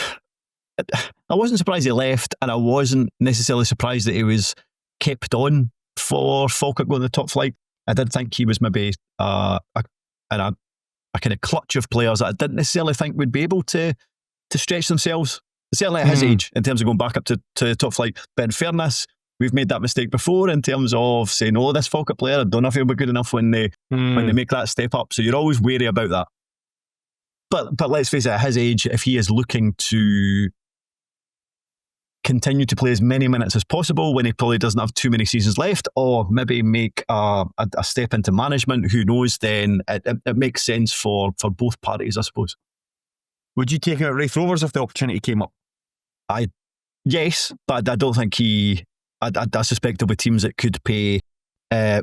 wasn't surprised he left, and I wasn't necessarily surprised that he was kept on for Falkirk going to the top flight. I did think he was maybe a kind of clutch of players that I didn't necessarily think would be able to stretch themselves, certainly at his age, in terms of going back up to the top flight. But in fairness, we've made that mistake before in terms of saying, oh, this Falkirk player, I don't know if he'll be good enough when they make that step up. So you're always wary about that. But let's face it, at his age, if he is looking to continue to play as many minutes as possible when he probably doesn't have too many seasons left, or maybe make a step into management, who knows, then it makes sense for both parties, I suppose. Would you take out Raith Rovers if the opportunity came up? Yes, but I don't think I suspect there'll be teams that could pay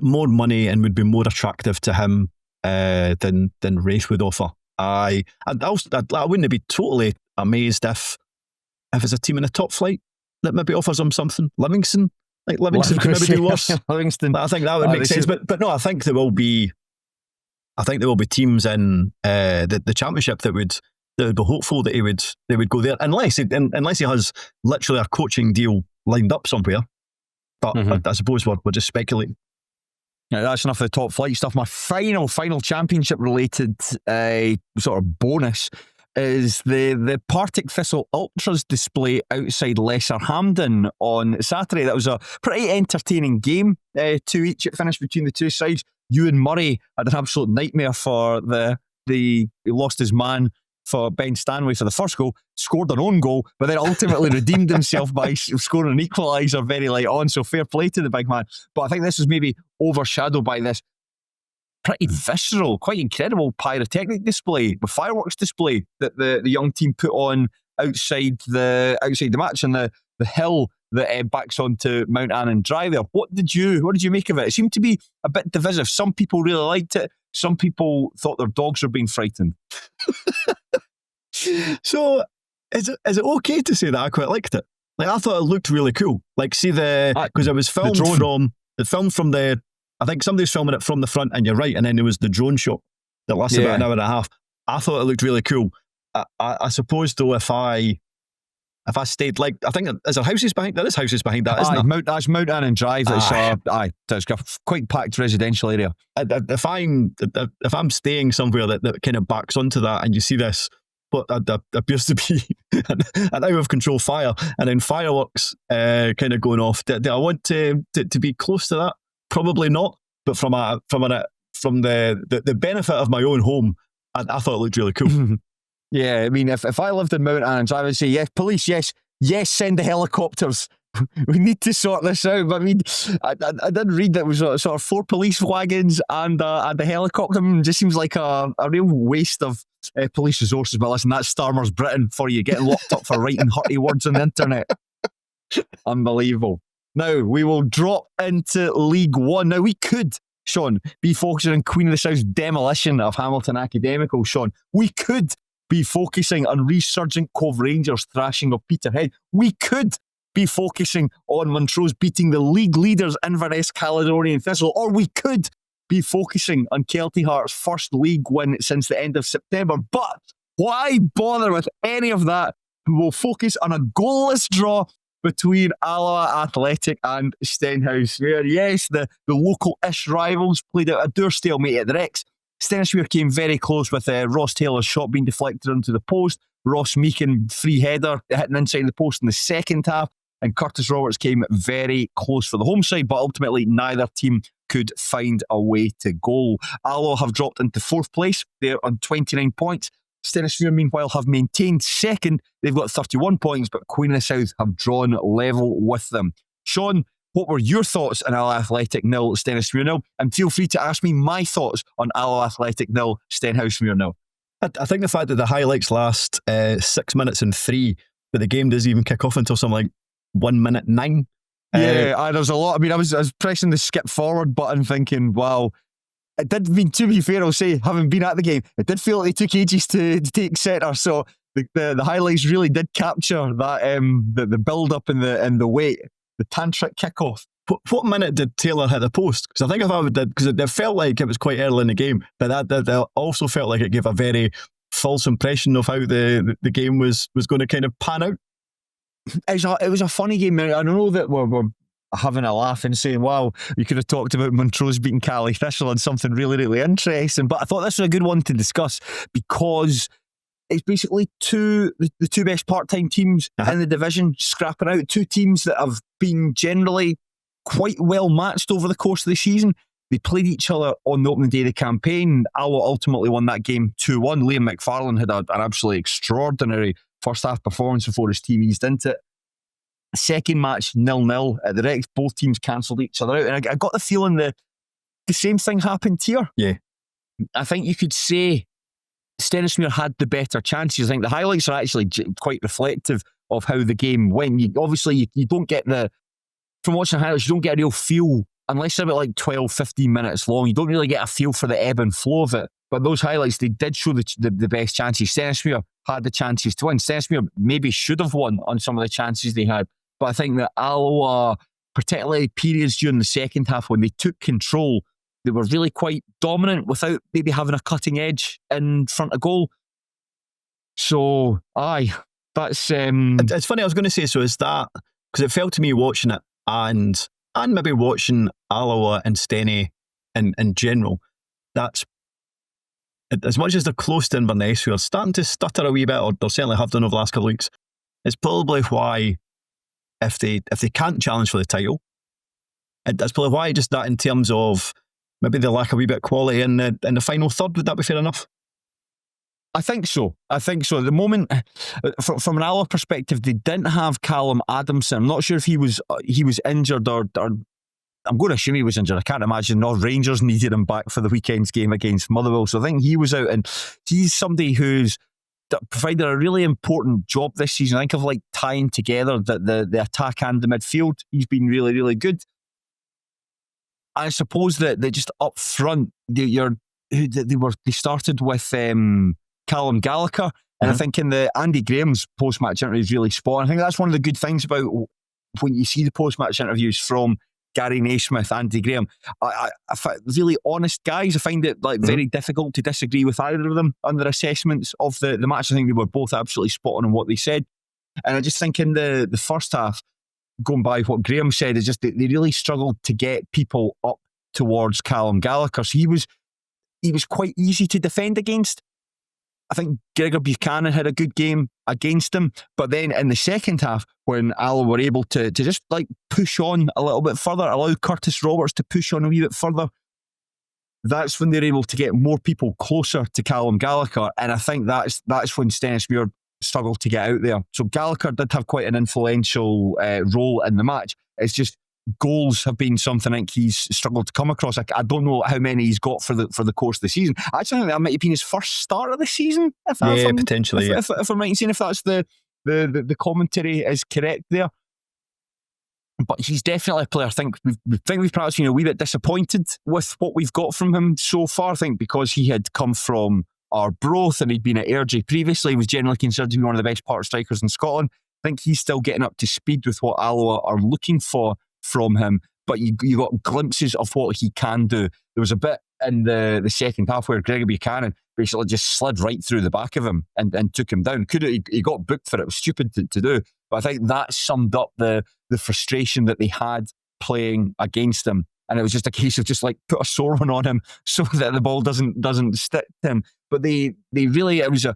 more money and would be more attractive to him than Raith would offer. I wouldn't be totally amazed if it's a team in the top flight that maybe offers him something. Livingston could maybe do worse. Livingston. I think that would make sense. But no, I think there will be teams in the championship that would be hopeful that they would go there, unless he has literally a coaching deal lined up somewhere. But I suppose we're just speculating. Yeah, that's enough of the top flight stuff. My final championship related sort of bonus is the Partick Thistle Ultras display outside Lesser Hampden on Saturday. That was a pretty entertaining game. 2 each it finished between the two sides. Ewan Murray had an absolute nightmare for he lost his man for Ben Stanley for the first goal, scored an own goal, but then ultimately redeemed himself by scoring an equaliser very late on. So fair play to the big man. But I think this was maybe overshadowed by this pretty visceral, quite incredible pyrotechnic display, with fireworks display that the young team put on outside the match, and the hill that backs onto Mount Annan Drive there. What did you make of it? It seemed to be a bit divisive. Some people really liked it. Some people thought their dogs were being frightened. So is it okay to say that I quite liked it? Like, I thought it looked really cool. Like, see because it was filmed from the, I think somebody's filming it from the front, and you're right, and then there was the drone shot that lasted about an hour and a half. I thought it looked really cool. I suppose though, if I stayed, like, I think is there houses behind? There is houses behind that, isn't there? That's Mount Annan Drive. It's a quite packed residential area. If I'm staying somewhere that kind of backs onto that, and you see this, what appears to be an out of control fire, and then fireworks kind of going off. Do I want to be close to that? Probably not. But from the benefit of my own home, I thought it looked really cool. Yeah, I mean, if I lived in Mount Annan, I would say, yes, police, yes, send the helicopters. We need to sort this out. But I mean, I did read that it was sort of 4 police wagons and the helicopter. It just seems like a real waste of police resources. But listen, that's Starmer's Britain for you, getting locked up for writing hurty words on the internet. Unbelievable. Now, we will drop into League One. Now, we could, Shaughan, be focusing on Queen of the South's demolition of Hamilton Academical, Shaughan. We could be focusing on resurgent Cove Rangers thrashing of Peterhead. We could be focusing on Montrose beating the league leaders Inverness Caledonian Thistle. Or we could be focusing on Kelty Heart's first league win since the end of September. But why bother with any of that? We will focus on a goalless draw between Alloa Athletic and Stenhousemuir. Yes, the local-ish rivals played out a door stalemate at the Rex. Stenhousemuir came very close with Ross Taylor's shot being deflected onto the post. Ross Meakin, free header, hitting inside the post in the second half. And Curtis Roberts came very close for the home side, but ultimately neither team could find a way to goal. Alloa have dropped into 4th place. They're on 29 points. Stenhousemuir, meanwhile, have maintained 2nd. They've got 31 points, but Queen of the South have drawn level with them. Shaughan, what were your thoughts on Alloa Athletic 0, Stenhousemuir 0? And feel free to ask me my thoughts on Alloa Athletic 0, Stenhousemuir 0. I think the fact that the highlights last 6 minutes and 3, but the game doesn't even kick off until something like 1 minute 9. There's a lot. I mean, I was pressing the skip forward button thinking, wow. It did mean, to be fair, I'll say, having been at the game, it did feel like they took ages to take centre. So the highlights really did capture that the build up and the wait, the tantric kickoff. What minute did Taylor hit the post? Because I think if I would, because it felt like it was quite early in the game, but that also felt like it gave a very false impression of how the game was going to kind of pan out. It was a funny game. I know that we're having a laugh and saying, wow, you could have talked about Montrose beating Cali Thistle and something really, really interesting. But I thought this was a good one to discuss because it's basically the two best part-time teams in the division scrapping out. 2 teams that have been generally quite well matched over the course of the season. They played each other on the opening day of the campaign. Alloa ultimately won that game 2-1. Liam McFarlane had an absolutely extraordinary first half performance before his team eased into it. Second match 0-0 at the Rex. Both teams cancelled each other out, and I got the feeling that the same thing happened here. Yeah, I think you could say Stenhousemuir had the better chances. I think the highlights are actually quite reflective of how the game went. You don't get from watching the highlights, you don't get a real feel unless they're about like 12-15 minutes long. You don't really get a feel for the ebb and flow of it. But those highlights, they did show the best chances. Stenhousemuir had the chances to win. Stenhousemuir maybe should have won on some of the chances they had. But I think that Alloa, particularly periods during the second half when they took control, they were really quite dominant without maybe having a cutting edge in front of goal. So, that's... It's funny, I was going to say, so is that... Because it felt to me watching it and maybe watching Alloa and Stenny in general, that's as much as they're close to Inverness, who are starting to stutter a wee bit, or they certainly have done over the last couple of weeks, it's probably why, if they can't challenge for the title, that's probably why, just that in terms of maybe they lack a wee bit of quality in the final third. Would that be fair enough? I think so. At the moment, from an Alloa perspective, they didn't have Callum Adamson. I'm not sure if he was injured or I'm going to assume he was injured. I can't imagine North Rangers needed him back for the weekend's game against Motherwell. So I think he was out, and he's somebody who's provided a really important job this season. I think of like tying together the attack and the midfield. He's been really, really good. I suppose that just up front, they started with Callum Gallagher, and I think in the Andy Graham's post-match interview is really spot on. I think that's one of the good things about when you see the post-match interviews from Gary Naismith, Andy Graham. I find really honest guys. I find it very difficult to disagree with either of them on their assessments of the match. I think they were both absolutely spot on what they said. And I just think in the first half, going by what Graham said, is just they really struggled to get people up towards Callum Gallagher. So he was quite easy to defend against. I think Gregor Buchanan had a good game against him, but then in the second half, when Alloa were able to just push on a little bit further, allow Curtis Roberts to push on a wee bit further, that's when they're able to get more people closer to Callum Gallagher, and I think that's when Stenhousemuir struggled to get out there. So Gallagher did have quite an influential role in the match. It's just goals have been something I think he's struggled to come across. I don't know how many he's got for the course of the season. I actually think that might have been his first start of the season. Potentially. If I'm right in saying, if that's the commentary is correct there. But he's definitely a player. I think we've perhaps been a wee bit disappointed with what we've got from him so far. I think because he had come from Arbroath and he'd been at Airdrie previously, he was generally considered to be one of the best part strikers in Scotland. I think he's still getting up to speed with what Alloa are looking for from him, but you got glimpses of what he can do. There was a bit in the second half where Gregor Buchanan basically just slid right through the back of him and took him down. He got booked for it. It was stupid to do, but I think that summed up the frustration that they had playing against him, and it was just a case of just put a sore one on him so that the ball doesn't stick to him. But they really, it was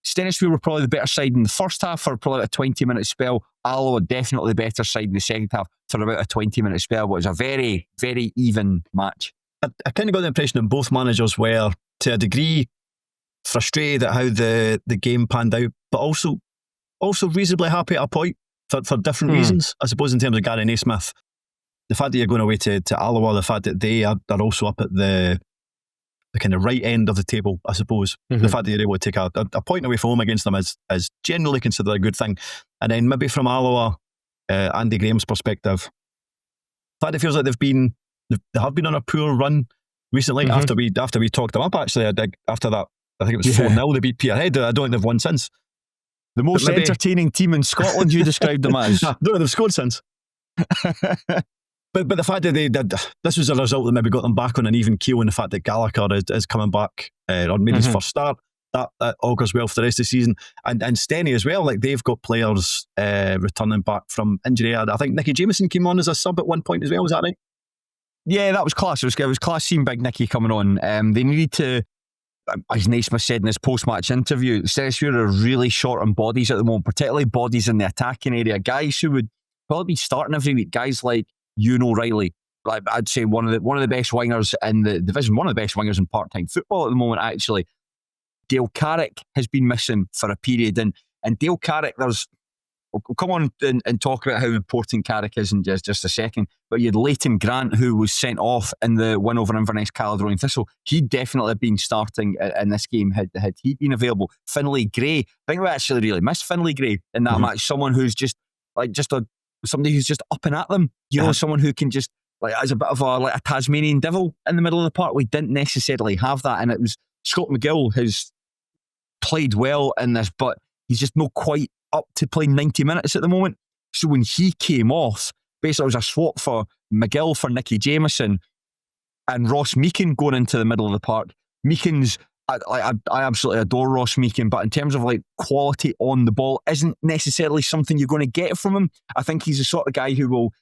Stenhousemuir were probably the better side in the first half for probably a 20-minute spell. Alloa definitely the better side in the second half for about a 20-minute spell, but it was a very, very even match. I kind of got the impression that both managers were, to a degree, frustrated at how the game panned out, but also reasonably happy at a point for different reasons. I suppose in terms of Gary Naismith, the fact that you're going away to Alloa, the fact that they are also up at the kind of right end of the table, I suppose. The fact that you're able to take a point away from home against them is generally considered a good thing. And then maybe from Alloa, Andy Graham's perspective, the fact it feels like they have been on a poor run recently. After we talked them up, actually, after that, I think it was 4-0 they beat Peterhead. I don't think they've won since. The most entertaining team in Scotland, you described them as. I don't think they've scored since. But the fact that this was a result that maybe got them back on an even keel, and the fact that Gallagher is coming back or made his first start, that augurs well for the rest of the season. And Stenny as well, they've got players returning back from injury. I think Nicky Jameson came on as a sub at one point as well, was that right? Yeah, that was class. It was class seeing Big Nicky coming on. They needed to, as Naismith said in his post-match interview, Stenhousemuir are really short on bodies at the moment, particularly bodies in the attacking area. Guys who would probably be starting every week. Guys like Ewan O'Reilly, I'd say one of the best wingers in the division, one of the best wingers in part-time football at the moment, actually. Dale Carrick has been missing for a period, and Dale Carrick, we'll come on and talk about how important Carrick is in just a second, but you had Leighton Grant, who was sent off in the win over Inverness Caledonian Thistle. He'd definitely been starting in this game had he been available. Finlay Gray, I think we actually really missed Finlay Gray in that match. Someone who's somebody who's just up and at them, someone who can just as a bit of a Tasmanian devil in the middle of the park. We didn't necessarily have that, and it was Scott McGill has played well in this, but he's just not quite up to playing 90 minutes at the moment. So when he came off, basically it was a swap for McGill for Nicky Jameson and Ross Meakin going into the middle of the park. Meakin's, I absolutely adore Ross Meakin, but in terms of quality on the ball, isn't necessarily something you're going to get from him. I think he's the sort of guy who will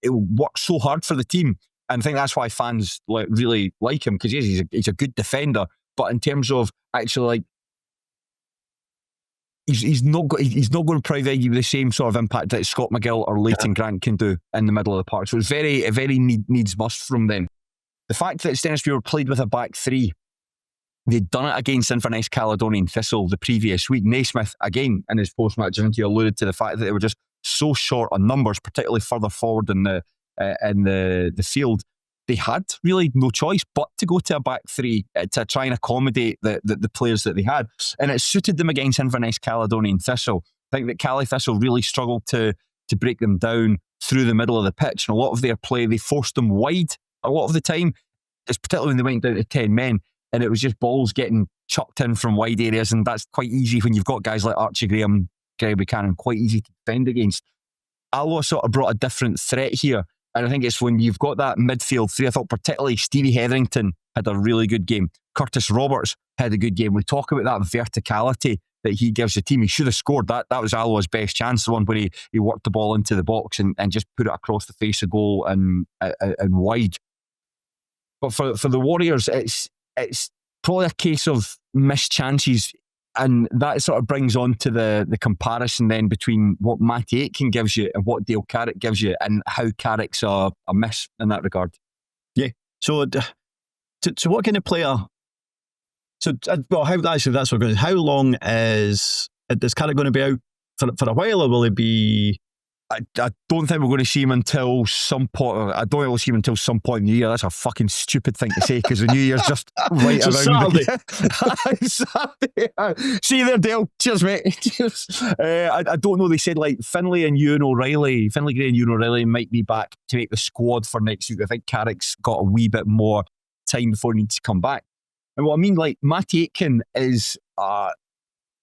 work so hard for the team, and I think that's why fans really like him, because he's a good defender, but in terms of actually like he's not going to provide you with the same sort of impact that Scott McGill or Leighton Grant can do in the middle of the park. So it's a very needs must from them. The fact that Stenhousemuir played with a back three, they'd done it against Inverness Caledonian Thistle the previous week. Naismith, again, in his post-match interview, alluded to the fact that they were just so short on numbers, particularly further forward in the field. They had really no choice but to go to a back three to try and accommodate the players that they had. And it suited them against Inverness Caledonian Thistle. I think that Cali Thistle really struggled to break them down through the middle of the pitch. And a lot of their play, they forced them wide a lot of the time. It's particularly when they went down to 10 men. And it was just balls getting chucked in from wide areas. And that's quite easy when you've got guys like Archie Graham, Greg Buchanan, quite easy to defend against. Alloa sort of brought a different threat here. And I think it's when you've got that midfield three. I thought particularly Stevie Hetherington had a really good game. Curtis Roberts had a good game. We talk about that verticality that he gives the team. He should have scored. That was Alloa's best chance, the one where he worked the ball into the box and just put it across the face of goal and wide. But for the Warriors, it's probably a case of missed chances. And that sort of brings on to the comparison then between what Matty Aitken gives you and what Dale Carrick gives you, and how Carrick's a miss in that regard. Yeah. So what kind of player? So how long is Carrick going to be out for a while, or will he be? I don't think we're going to see him until some point. I don't think we'll see him until some point in the year. That's a fucking stupid thing to say because the new year's just right around. Saturday. See you there, Dale. Cheers, mate. Cheers. I don't know. They said like Finlay Gray and Ewan O'Reilly might be back to make the squad for next week. I think Carrick's got a wee bit more time before he needs to come back. And what I mean, like Matty Aitken is.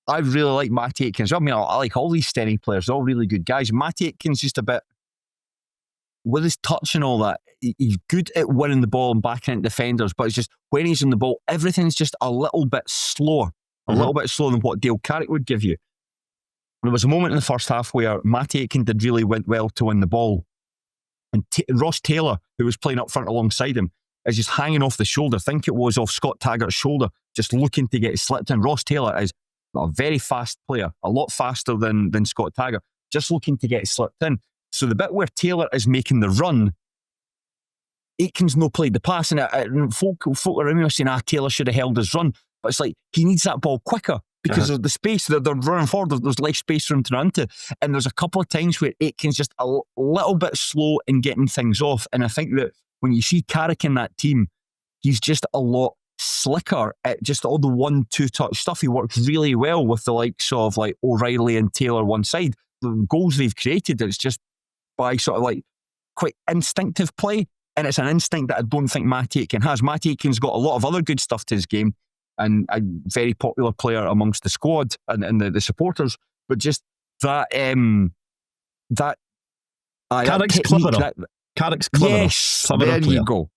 I really like Matty Aitken. I mean, I like all these Stenny players. They're all really good guys. Matty Aitken's just a bit, with his touch and all that, he's good at winning the ball and backing into defenders, but it's just when he's on the ball, everything's just a little bit slower. A little bit slower than what Dale Carrick would give you. There was a moment in the first half where Matty Aitken did really went well to win the ball. And Ross Taylor, who was playing up front alongside him, is just hanging off the shoulder. I think it was off Scott Taggart's shoulder, just looking to get slipped in. Ross Taylor is a very fast player, a lot faster than Scott Taggart, just looking to get slipped in. So the bit where Taylor is making the run, Aitken's no played the pass, and folk around me are saying, Taylor should have held his run. But it's like, he needs that ball quicker because of the space that they're running forward. There's less space for him to run into. And there's a couple of times where Aitken's just a little bit slow in getting things off. And I think that when you see Carrick in that team, he's just a lot slicker at just all the 1-2 touch stuff. He works really well with the likes of like O'Reilly and Taylor one side. The goals they've created, it's just by sort of like quite instinctive play, and it's an instinct that I don't think Matty Aitken has. Matty Aitken's got a lot of other good stuff to his game and a very popular player amongst the squad and the supporters, but just that Carrick's cleverer. Carrick's cleverer. Yes, there you go.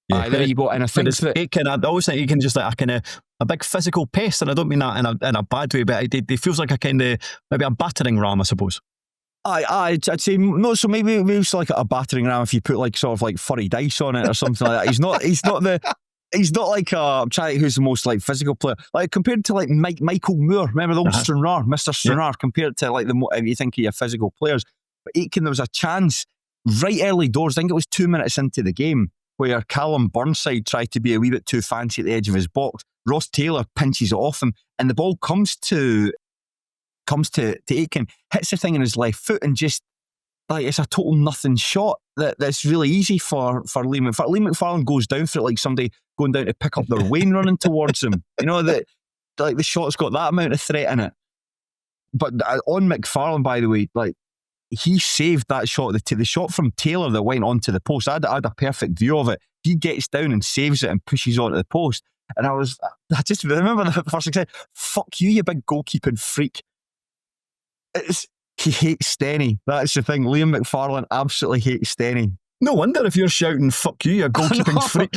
Yeah, there you go. And I think that Aitken, I always think Aitken's just like a kind of a big physical pest, and I don't mean that in a bad way, but he feels like a kind of maybe a battering ram, I suppose. I'd say no. So maybe it's like a battering ram if you put like sort of like furry dice on it or something like that. He's not like I'm trying to think who's the most like physical player. Like compared to like Michael Moore, remember the old Stranraer, Mr. Stranraer, compared to like if you think of your physical players. But Aitken, there was a chance right early doors. I think it was 2 minutes into the game, where Callum Burnside tried to be a wee bit too fancy at the edge of his box. Ross Taylor pinches it off him, and the ball comes to Aitken, hits the thing in his left foot, and just like it's a total nothing shot that's really easy for Liam McFarlane. Liam McFarlane goes down for it like somebody going down to pick up their Wayne running towards him. You know, that like the shot's got that amount of threat in it. But on McFarlane, by the way, like he saved that shot, the shot from Taylor that went onto the post. I had a perfect view of it. He gets down and saves it and pushes onto the post. And I just remember the first thing I said, fuck you big goalkeeping freak. He hates Stenny. That's the thing. Liam McFarlane absolutely hates Stenny. No wonder if you're shouting, fuck you goalkeeping freak.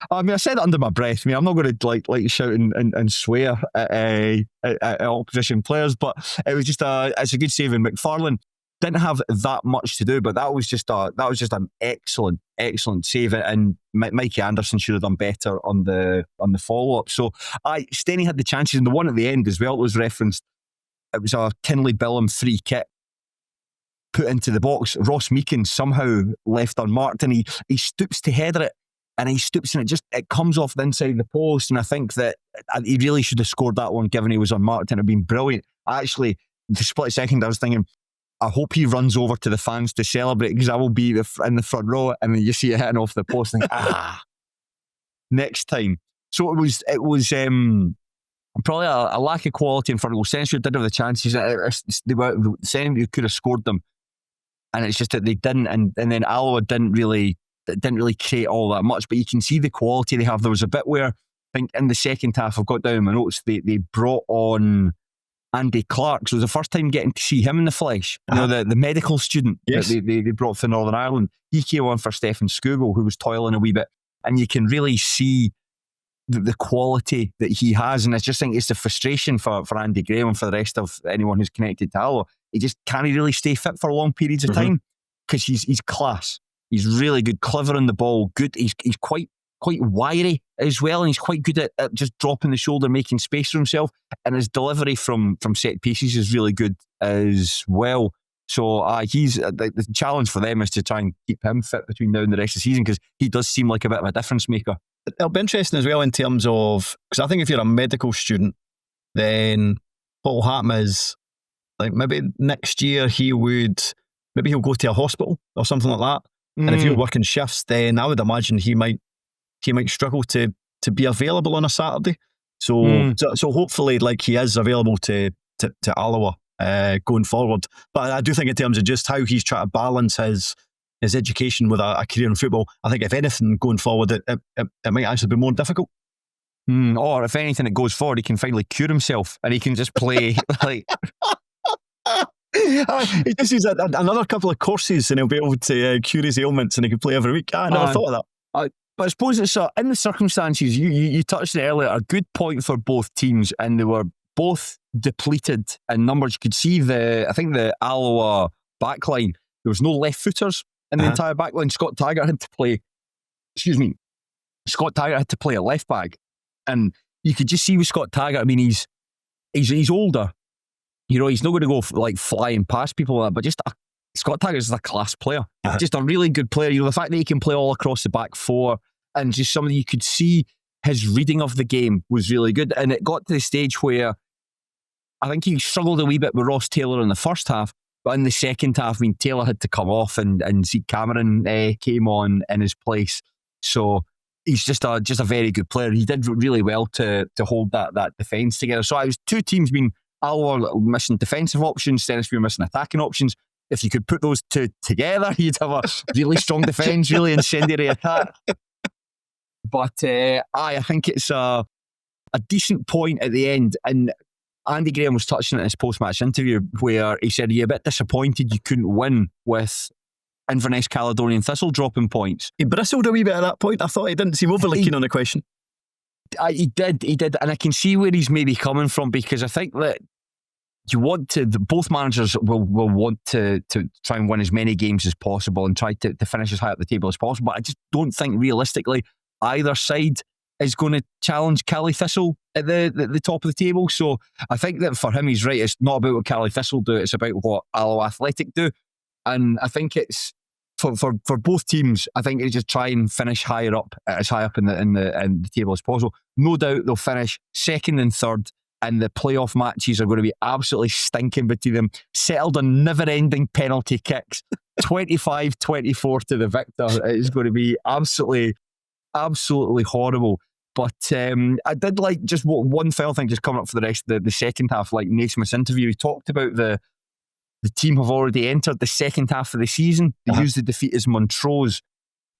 I mean, I said it under my breath. I mean, I'm not going to like shout and swear at opposition players, but it was just it's a good save in McFarlane. didn't have that much to do, but that was just an excellent save, and Mikey Anderson should have done better on the follow up. So Stenny had the chances, and the one at the end as well was referenced. It was a Kinley Billam free kick put into the box. Ross Meakin somehow left unmarked, and he stoops to header it, and he stoops and it comes off the inside of the post. And I think that he really should have scored that one given he was unmarked, and it'd been brilliant. Actually, the split second I was thinking, I hope he runs over to the fans to celebrate, because I will be in the front row, and then you see it hitting off the post and think, next time. So it was probably a lack of quality in front of goal. Stenhousemuir did have the chances. Stenhousemuir could have scored them, and it's just that they didn't. And then Alloa didn't really create all that much. But you can see the quality they have. There was a bit where I think in the second half, I've got down in my notes, they brought on Andy Clark. So it was the first time getting to see him in the flesh. You know, the medical student that they brought from Northern Ireland. He came on for Stefan Skugel, who was toiling a wee bit. And you can really see the quality that he has. And I just think it's the frustration for Andy Graham and for the rest of anyone who's connected to Alloa. He just can't really stay fit for long periods of time, because he's class. He's really good, clever on the ball, good. He's quite wiry as well, and he's quite good at just dropping the shoulder, making space for himself, and his delivery from set pieces is really good as well. So he's the challenge for them is to try and keep him fit between now and the rest of the season, because he does seem like a bit of a difference maker. It'll be interesting as well in terms of, because I think if you're a medical student, then what will happen is, like, maybe next year he'll go to a hospital or something like that. And if you're working shifts, then I would imagine he might struggle to be available on a Saturday. So hopefully, like, he is available to Alloa going forward. But I do think in terms of just how he's trying to balance his education with a career in football, I think if anything going forward, it might actually be more difficult. Or if anything, it goes forward, he can finally cure himself and he can just play like. He just needs another couple of courses and he'll be able to cure his ailments, and he can play every week. I never thought of that. But I suppose it's in the circumstances, you touched on it earlier, a good point for both teams, and they were both depleted in numbers. You could see I think the Alloa backline, there was no left footers in the entire backline. Scott Taggart had to play a left back, and you could just see with Scott Taggart, I mean, he's older. You know, he's not going to go like flying past people like that, but just Scott Taggart is a class player. Just a really good player. You know, the fact that he can play all across the back four, and just somebody you could see his reading of the game was really good. And it got to the stage where I think he struggled a wee bit with Ross Taylor in the first half, but in the second half, I mean, Taylor had to come off and Zeke Cameron came on in his place. So he's just a very good player. He did really well to hold that defence together. So it was two teams being Alloa missing defensive options, Stenhousemuir missing attacking options. If you could put those two together, you'd have a really strong defence, really incendiary attack. But I think it's a decent point at the end. And Andy Graham was touching it in his post-match interview, where he said, you're a bit disappointed you couldn't win with Inverness Caledonian Thistle dropping points. He bristled a wee bit at that point. I thought he didn't seem overly keen on the question. He did, and I can see where he's maybe coming from, because I think that both managers will want to try and win as many games as possible and try to finish as high up the table as possible. But I just don't think realistically either side is going to challenge Cali Thistle at the top of the table. So I think that for him, he's right. It's not about what Cali Thistle do, it's about what Alloa Athletic do. And I think it's for both teams, I think they just try and finish as high up in the table as possible. No doubt they'll finish second and third, and the playoff matches are going to be absolutely stinking between them, settled on never-ending penalty kicks, 25-24 to the victor. It's going to be absolutely horrible. But I did like just one final thing just coming up for the rest of the second half, like Naismith's interview. He talked about the team have already entered the second half of the season. They used the defeat as Montrose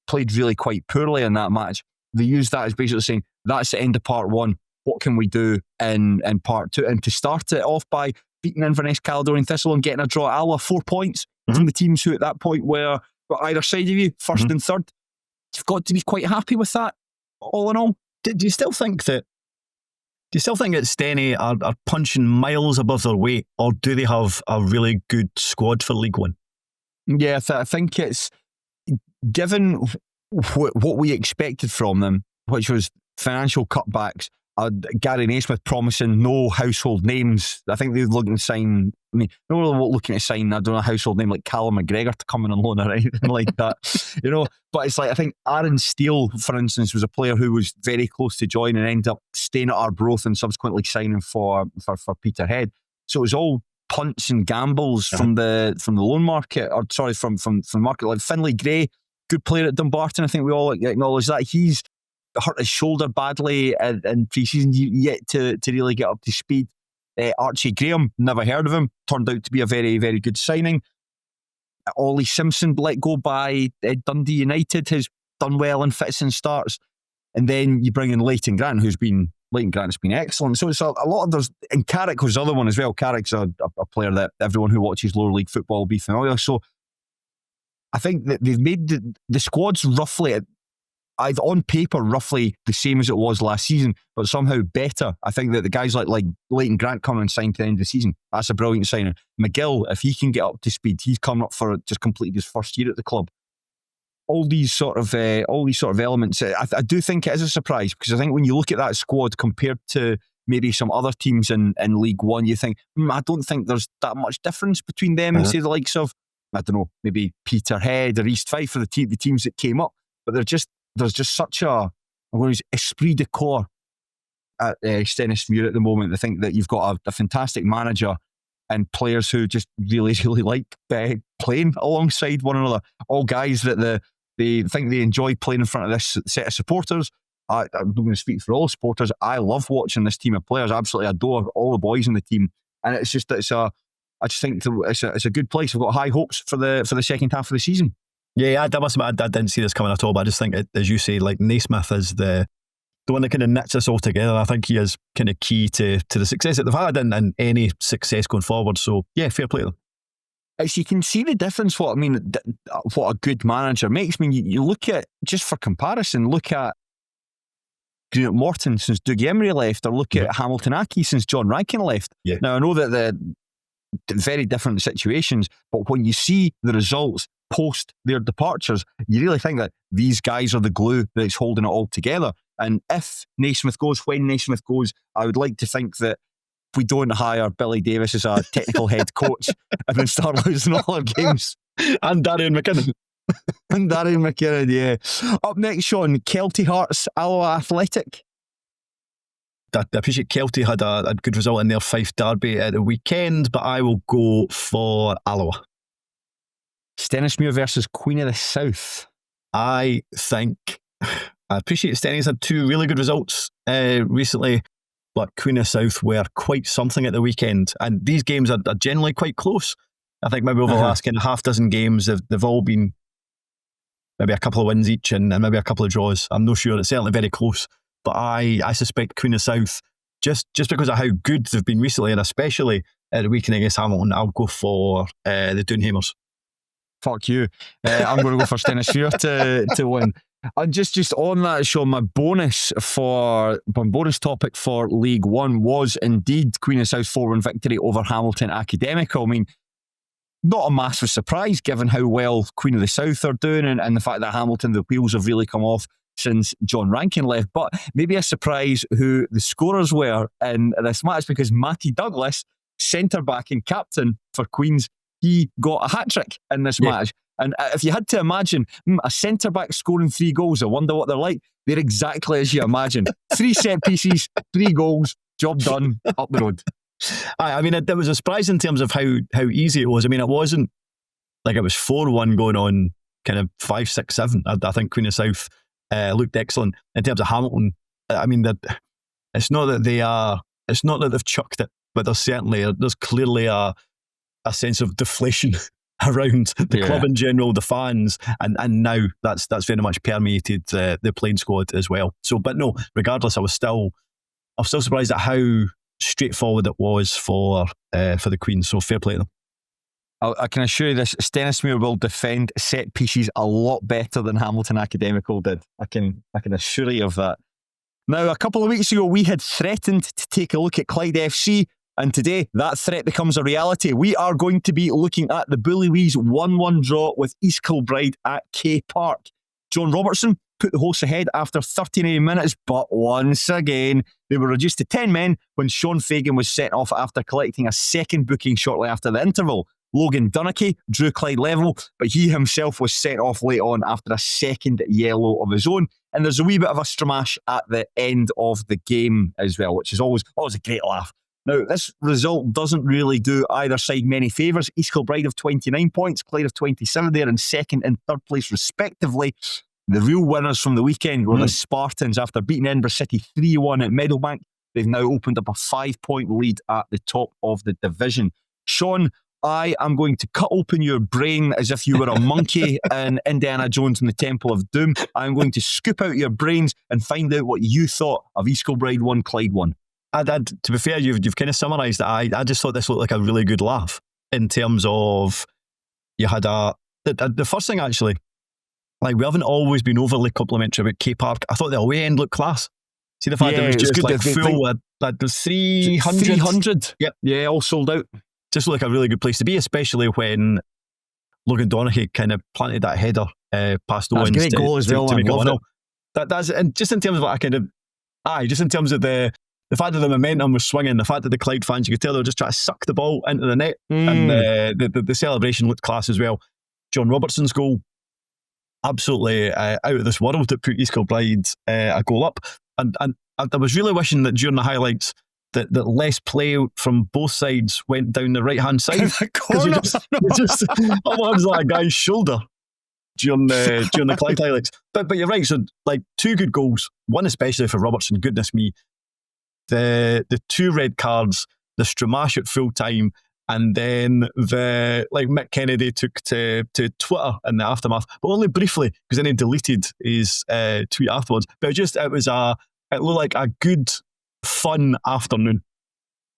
played really quite poorly in that match. They used that as basically saying, that's the end of part one. What can we do in part two? And to start it off by beating Inverness Caledonian Thistle and getting a draw at Alloa, 4 points from the teams who at that point were either side of you, first and third. You've got to be quite happy with that, all in all. Do you still think that Do you still think that Stenny are punching miles above their weight, or do they have a really good squad for League One? Yeah, I think it's, given what we expected from them, which was financial cutbacks, Gary Naismith promising no household names. I think they're looking to sign, they were looking to sign, I don't know, a household name like Callum McGregor to come in on loan or anything like that. But it's like, I think Aaron Steele, for instance, was a player who was very close to join and ended up staying at Arbroath and subsequently signing for Peterhead. So it was all punts and gambles from the loan market, or sorry, from the market. Like Finlay Gray, good player at Dumbarton. I think we all acknowledge that. He's hurt his shoulder badly in pre-season, yet to really get up to speed. Archie Graham, never heard of him, turned out to be a very, very good signing. Ollie Simpson let go by Dundee United, has done well in fits and starts. And then you bring in Leighton Grant, Leighton Grant's been excellent. So it's a lot of those, and Carrick was the other one as well. Carrick's a player that everyone who watches lower league football will be familiar. So I think that they've made the squad's roughly, either on paper, roughly the same as it was last season, but somehow better. I think that the guys like Leighton Grant coming and signed to the end of the season, that's a brilliant signing. McGill, if he can get up to speed, he's coming up for just completed his first year at the club. All these sort of elements, I do think it is a surprise, because I think when you look at that squad compared to maybe some other teams in League One, you think, I don't think there's that much difference between them and say the likes of, I don't know, maybe Peterhead or East Fife, for the teams that came up. But there's just such a esprit de corps at Stenhousemuir at the moment. I think that you've got a fantastic manager and players who just really, really like playing alongside one another. All guys that they think they enjoy playing in front of this set of supporters. I'm not going to speak for all supporters. I love watching this team of players. I absolutely adore all the boys in the team, and I just think it's a good place. I've got high hopes for the second half of the season. Yeah, I must admit, I didn't see this coming at all, but I just think, as you say, like Naismith is the one that kind of knits us all together. I think he is kind of key to the success that they've had and any success going forward. So yeah, fair play to them. As you can see the difference, what a good manager makes. You look at, just for comparison, look at Greenock Morton since Dougie Emery left, or look at Hamilton Accy since John Rankin left. Yeah. Now, I know that they're very different situations, but when you see the results post their departures, you really think that these guys are the glue that's holding it all together. And if Naismith goes, when Naismith goes, I would like to think that if we don't hire Billy Davis as a technical head coach and then start losing all our games. And Darian McKinnon. Yeah. Up next, Shaughan, Kelty Hearts, Alloa Athletic. I appreciate Kelty had a good result in their Fife derby at the weekend, but I will go for Alloa. Stenhousemuir versus Queen of the South. I appreciate Stenny's had two really good results recently, but Queen of South were quite something at the weekend, and these games are generally quite close. I think maybe over the last kind of half dozen games, they've all been maybe a couple of wins each and maybe a couple of draws. I'm not sure. It's certainly very close, but I suspect Queen of South, just because of how good they've been recently, and especially at the weekend against Hamilton, I'll go for the Dunfermline. Fuck you. I'm going to go for Stenhousemuir to win. And just on that, Shaughan, my bonus topic for League One was indeed Queen of South 4-1 victory over Hamilton Academical. Not a massive surprise given how well Queen of the South are doing and the fact that Hamilton, the wheels have really come off since John Rankin left, but maybe a surprise who the scorers were in this match, because Matty Douglas, centre-back and captain for Queens, he got a hat-trick in this match. And if you had to imagine a centre-back scoring 3 goals, I wonder what they're like. They're exactly as you imagine. 3 set pieces, 3 goals, job done, up the road. It was a surprise in terms of how easy it was. It wasn't like it was 4-1 going on kind of 5, 6, 7. I think Queen of South looked excellent. In terms of Hamilton, it's not that they've chucked it, but there's clearly a sense of deflation around the club in general, the fans, and now that's very much permeated the playing squad as well. So, but no, regardless, I was still surprised at how straightforward it was for the Queens. So fair play to them. I can assure you this: Stenhousemuir will defend set pieces a lot better than Hamilton Academical did. I can assure you of that. Now, a couple of weeks ago, we had threatened to take a look at Clyde FC, and today that threat becomes a reality. We are going to be looking at the Bullywees 1-1 draw with East Kilbride at K Park. John Robertson put the hosts ahead after 39 minutes, but once again, they were reduced to 10 men when Shaughan Fagan was sent off after collecting a second booking shortly after the interval. Logan Dunnicky drew Clyde level, but he himself was sent off late on after a second yellow of his own. And there's a wee bit of a stramash at the end of the game as well, which is always a great laugh. Now, this result doesn't really do either side many favours. East Kilbride have 29 points, Clyde have 27. They're in second and third place respectively. The real winners from the weekend were the Spartans. After beating Edinburgh City 3-1 at Meadowbank, they've now opened up a 5-point lead at the top of the division. Shaughan, I am going to cut open your brain as if you were a monkey in Indiana Jones and the Temple of Doom. I'm going to scoop out your brains and find out what you thought of East Kilbride 1, Clyde 1. To be fair, you've kind of summarised it. I just thought this looked like a really good laugh in terms of you had the first thing actually, like we haven't always been overly complimentary about K Park. I thought the away end looked class. See the fact that it was just good, like full, like there's 300. 300? Yep. Yeah, all sold out. Just looked like a really good place to be, especially when Logan Donaghy kind of planted that header past Owens. That's a great goal as well. To make it 1-0. It. That's and just in terms of what just in terms of the fact that the momentum was swinging, the fact that the Clyde fans, you could tell they were just trying to suck the ball into the net, and the celebration looked class as well. John Robertson's goal, absolutely out of this world, that put East Kilbride a goal up. And I was really wishing that during the highlights that less play from both sides went down the right hand side. Because it was like a guy's shoulder during the Clyde highlights. But you're right. So like two good goals, one especially for Robertson. Goodness me, the two red cards, the stramash at full time, and then Mick Kennedy took to Twitter in the aftermath, but only briefly because then he deleted his tweet afterwards. But it looked like a good, fun afternoon.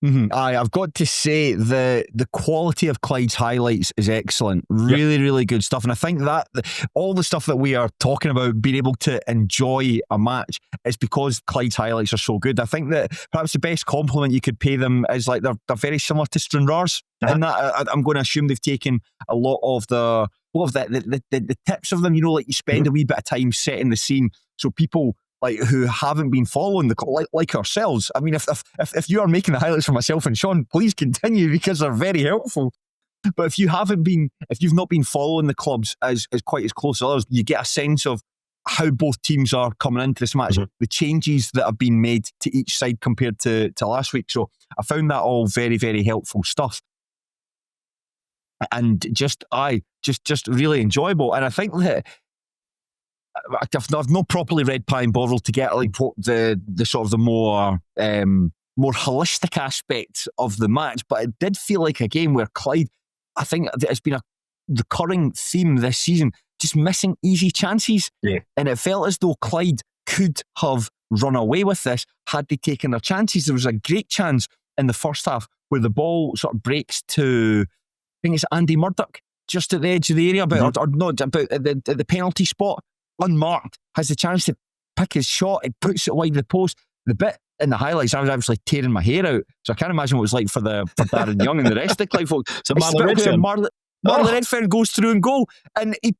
Mm-hmm. I've got to say the quality of Clyde's highlights is excellent. Really good stuff. And I think that all the stuff that we are talking about, being able to enjoy a match, is because Clyde's highlights are so good. I think that perhaps the best compliment you could pay them is like they're very similar to Stranraer's. And that I'm going to assume they've taken a lot of the tips of them. You know, like you spend a wee bit of time setting the scene, so people like who haven't been following like ourselves. I mean, if you are making the highlights for myself and Shaughan, please continue because they're very helpful. But if you've not been following the clubs as quite as close as others, you get a sense of how both teams are coming into this match, the changes that have been made to each side compared to last week. So I found that all very, very helpful stuff. And just really enjoyable. And I think that I've not properly read Pine Bovril to get like what the sort of the more holistic aspects of the match, but it did feel like a game where Clyde, I think it's been a recurring theme this season, just missing easy chances. Yeah. And it felt as though Clyde could have run away with this had they taken their chances. There was a great chance in the first half where the ball sort of breaks to, I think it's Andy Murdoch, just at the edge of the area, about the penalty spot. Unmarked, has the chance to pick his shot, it puts it wide of the post. The bit in the highlights, I was actually tearing my hair out, so I can't imagine what it was like for Darren Young and the rest of the Clyde folks. So Marlon Redfern goes through and goal, and he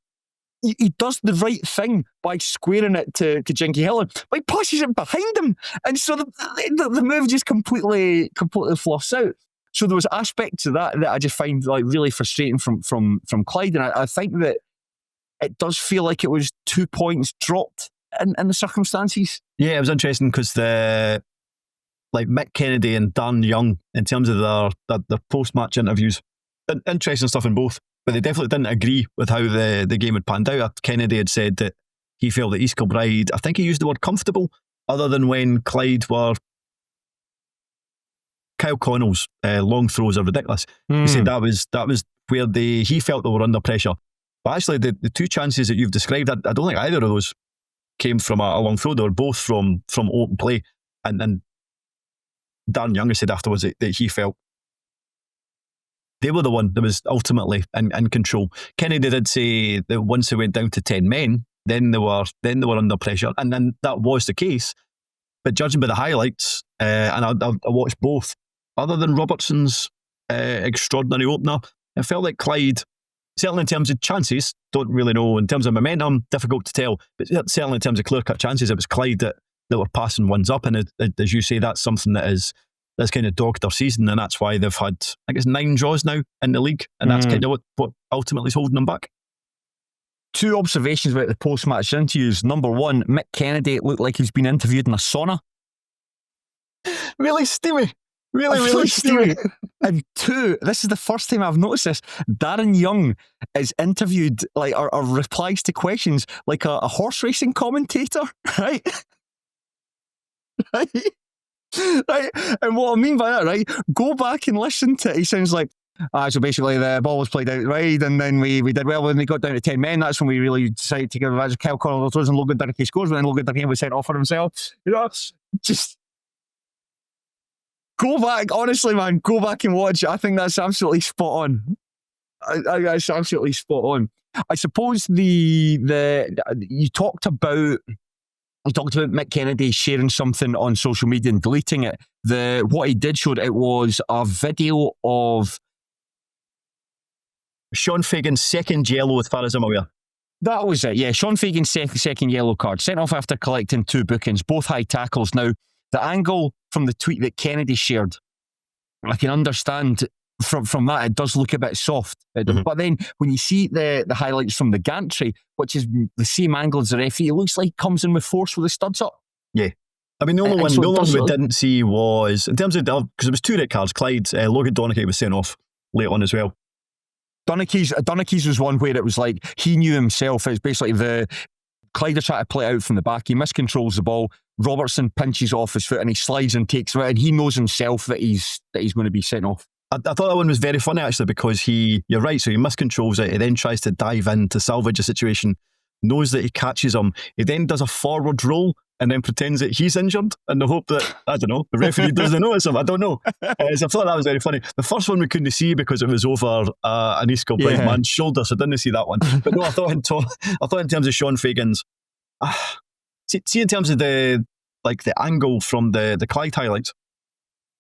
does the right thing by squaring it to Jinky Hiller, but he pushes it behind him, and so the move just completely fluffs out. So there was aspects of that I just find like really frustrating from Clyde, and I think that it does feel like it was 2 points dropped in the circumstances. Yeah, it was interesting because Mick Kennedy and Darren Young, in terms of their post-match interviews, interesting stuff in both, but they definitely didn't agree with how the game had panned out. Kennedy had said that he felt that East Kilbride, I think he used the word comfortable, other than when Clyde were... Kyle Connell's long throws are ridiculous. He said that was where he felt they were under pressure. But actually, the two chances that you've described, I don't think either of those came from a long throw. They were both from open play. And Darren Young said afterwards that he felt they were the one that was ultimately in control. Kennedy did say that once they went down to 10 men, then they were under pressure. And then that was the case. But judging by the highlights, and I watched both, other than Robertson's extraordinary opener, it felt like Clyde, certainly in terms of chances, don't really know. In terms of momentum, difficult to tell. But certainly in terms of clear-cut chances, it was Clyde that were passing ones up. And as you say, that's something that's kind of dogged their season. And that's why they've had, I guess, 9 draws now in the league. And that's kind of what ultimately is holding them back. 2 observations about the post-match interviews. Number 1, Mick Kennedy looked like he's been interviewed in a sauna. Really steamy. Really steamy. And 2, this is the first time I've noticed this, Darren Young is interviewed, like, or replies to questions like a horse racing commentator, right? Right? Right? And what I mean by that, right? Go back and listen to it. He sounds like, so basically the ball was played out wide, and then we did well when we got down to 10 men. That's when we really decided to give advantage of Kyle Connell throws and Logan Dunphy scores, but then Logan Dunphy was sent off for himself. You know, just go back, honestly, man, go back and watch it. I think that's absolutely spot on. That's absolutely spot on. I suppose you talked about Mick Kennedy sharing something on social media and deleting it. What he did show, it was a video of Sean Fagan's second yellow, as far as I'm aware. That was it, yeah. Sean Fagan's second yellow card, sent off after collecting 2 bookings, both high tackles. Now, the angle from the tweet that Kennedy shared, I can understand from that, it does look a bit soft. But then when you see the highlights from the gantry, which is the same angle as the referee, it looks like he comes in with force with the studs up. Yeah. I mean, the only one we didn't see was, in terms of, because it was 2 red cards, Clyde, Logan Donaghy was sent off late on as well. Donaghy's was one where it was like, he knew himself. It's basically Clyde are trying to play it out from the back. He miscontrols the ball. Robertson pinches off his foot and he slides and takes it. And he knows himself that he's going to be sent off. I thought that one was very funny, actually, because you're right, so he miscontrols it. He then tries to dive in to salvage a situation, knows that he catches him. He then does a forward roll and then pretends that he's injured in the hope that, I don't know, the referee doesn't notice him. I don't know. So I thought that was very funny. The first one we couldn't see because it was over an East Kilbride man's shoulder, so I didn't see that one. But no, I thought in terms of Sean Fagan's, see in terms of the angle from the Clyde highlights,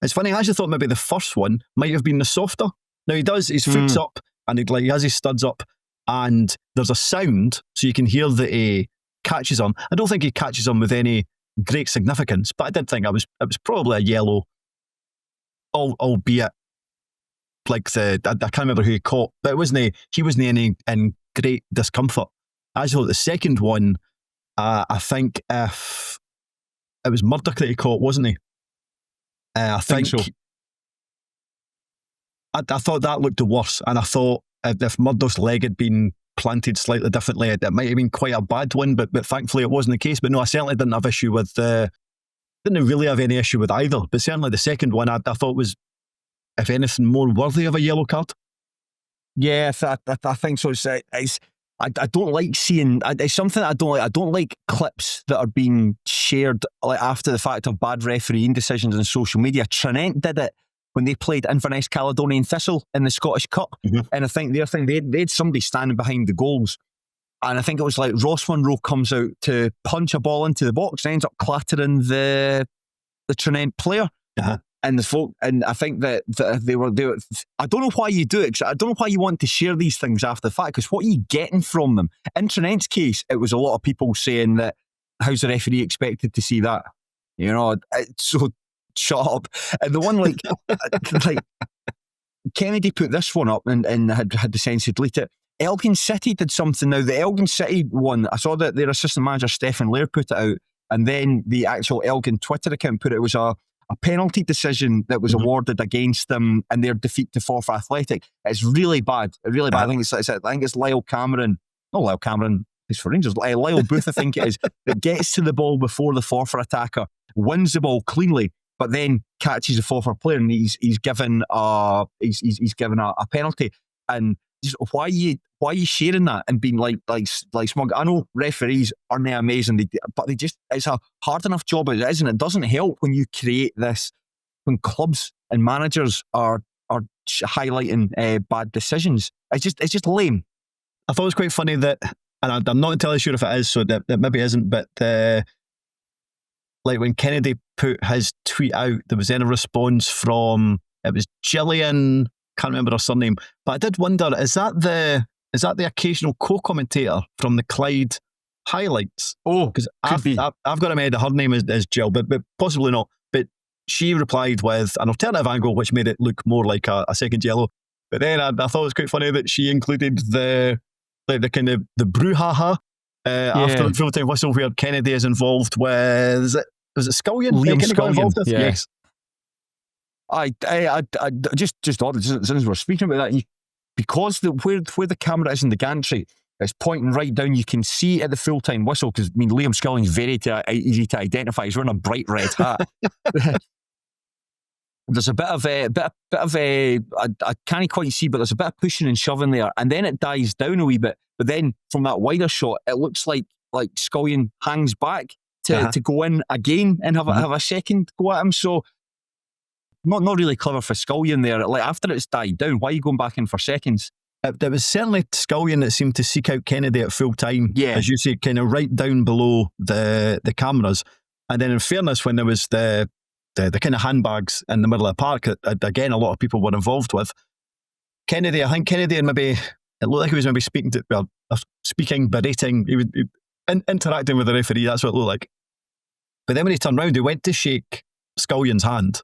it's funny, I actually thought maybe the first one might have been the softer. Now he does, his foot's up and he has his studs up and there's a sound so you can hear that he catches him. I don't think he catches him with any great significance, but I did think it was probably a yellow, albeit like I can't remember who he caught, but he wasn't in great discomfort. I thought the second one, I think if it was Murdoch that he caught, wasn't he? I think so. I thought that looked the worse, and I thought if Murdoch's leg had been planted slightly differently, it might have been quite a bad one, but thankfully it wasn't the case. But no, I certainly didn't have issue with didn't really have any issue with either, but certainly the second one I thought was, if anything, more worthy of a yellow card. Yeah, I think so. I don't like seeing, it's something I don't like. I don't like clips that are being shared like after the fact of bad refereeing decisions on social media. Tranent did it when they played Inverness Caledonian Thistle in the Scottish Cup. And I think their thing, they had somebody standing behind the goals. And I think it was like Ross Munro comes out to punch a ball into the box and ends up clattering the Tranent player. And the folk, and I think that they were. I don't know why you do it. I don't know why you want to share these things after the fact. Because what are you getting from them? In Tranent's case, it was a lot of people saying that, how's the referee expected to see that? You know, so shut up. And the one like Kennedy put this one up and had the sense to delete it. Elgin City did something. Now the Elgin City one, I saw that their assistant manager Stephen Laird put it out, and then the actual Elgin Twitter account put it. It was a penalty decision that was awarded against them in their defeat to Forfar Athletic. It's really bad. Really bad. I think it's Lyle Cameron. Not Lyle Cameron. He's for Rangers. Lyle Booth, I think it is, that gets to the ball before the Forfar attacker, wins the ball cleanly, but then catches a Forfar player, and he's given a penalty. And just, why are you sharing that and being like smug? I know referees aren't amazing, but it's a hard enough job as it is, and it doesn't help when you create this, when clubs and managers are highlighting bad decisions. It's just lame. I thought it was quite funny that, and I'm not entirely sure if it is, so that maybe isn't, but like when Kennedy put his tweet out, there was then a response from, it was Gillian, can't remember her surname, but I did wonder, is that the occasional co-commentator from the Clyde highlights? Oh, because I've got in my head that her name is Jill, but possibly not. But she replied with an alternative angle, which made it look more like a second yellow. But then I thought it was quite funny that she included the kind of the brouhaha after the full-time whistle, where Kennedy is involved with, was it Scullion? Liam Scullion, yeah. Yes. I just odd, since we're speaking about that, because where the camera is in the gantry, it's pointing right down. You can see at the full-time whistle, because Liam Scullion's very easy to identify. He's wearing a bright red hat. There's a bit of a I can't quite see, but there's a bit of pushing and shoving there, and then it dies down a wee bit. But then from that wider shot, it looks like Scullion hangs back to go in again and have a second go at him. So not really clever for Scullion there. Like, after it's died down, why are you going back in for seconds? There was certainly Scullion that seemed to seek out Kennedy at full time, as you say, kind of right down below the cameras. And then in fairness, when there was the kind of handbags in the middle of the park that again a lot of people were involved with, Kennedy, I think Kennedy, and maybe it looked like he was maybe berating, he was interacting with the referee, that's what it looked like. But then when he turned round, he went to shake Scullion's hand,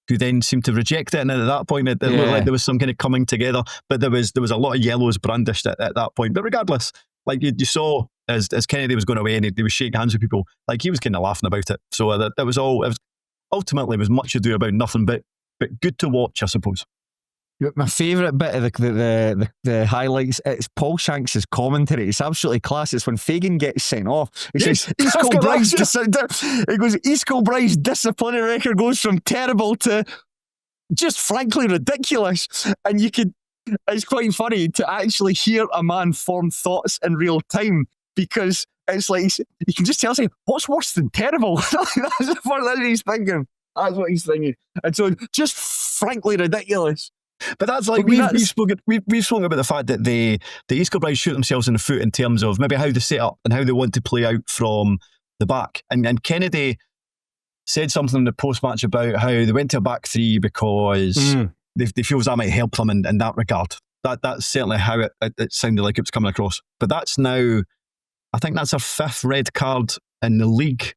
who then seemed to reject it, and at that point it looked like there was some kind of coming together, but there was a lot of yellows brandished at that point. But regardless, like you saw as Kennedy was going away and he was shaking hands with people, like he was kind of laughing about it. So that was all. It was ultimately much ado about nothing, but good to watch, I suppose. My favourite bit of the highlights, it's Paul Shanks' commentary. It's absolutely class. It's when Fagan gets sent off. He says, East Kilbride's disciplinary record goes from terrible to just frankly ridiculous. And it's quite funny to actually hear a man form thoughts in real time, because it's like, you can just tell him, what's worse than terrible? That's what he's thinking. That's what he's thinking. And so just frankly ridiculous. But that's like, we've spoken about the fact that the East Kilbride shoot themselves in the foot in terms of maybe how they set up and how they want to play out from the back. And Kennedy said something in the post-match about how they went to a back three because they feel that might help them in that regard. That's certainly how it sounded like it was coming across. But that's now, I think that's their fifth red card in the league.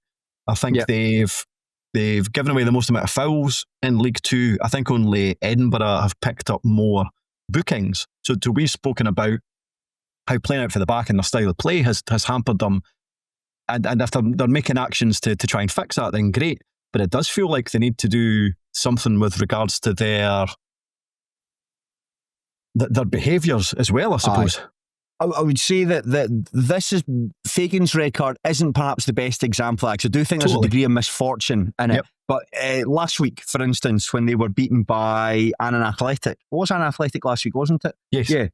I think they've given away the most amount of fouls in League Two. I think only Edinburgh have picked up more bookings. So we've spoken about how playing out for the back and their style of play has hampered them. And if they're making actions to try and fix that, then great. But it does feel like they need to do something with regards to their behaviours as well, I suppose. I would say that this is Fagan's record isn't perhaps the best example. Actually, I do think there's a degree of misfortune in it. But last week, for instance, when they were beaten by Annan Athletic, it was Annan Athletic last week, wasn't it? Yes. Yeah.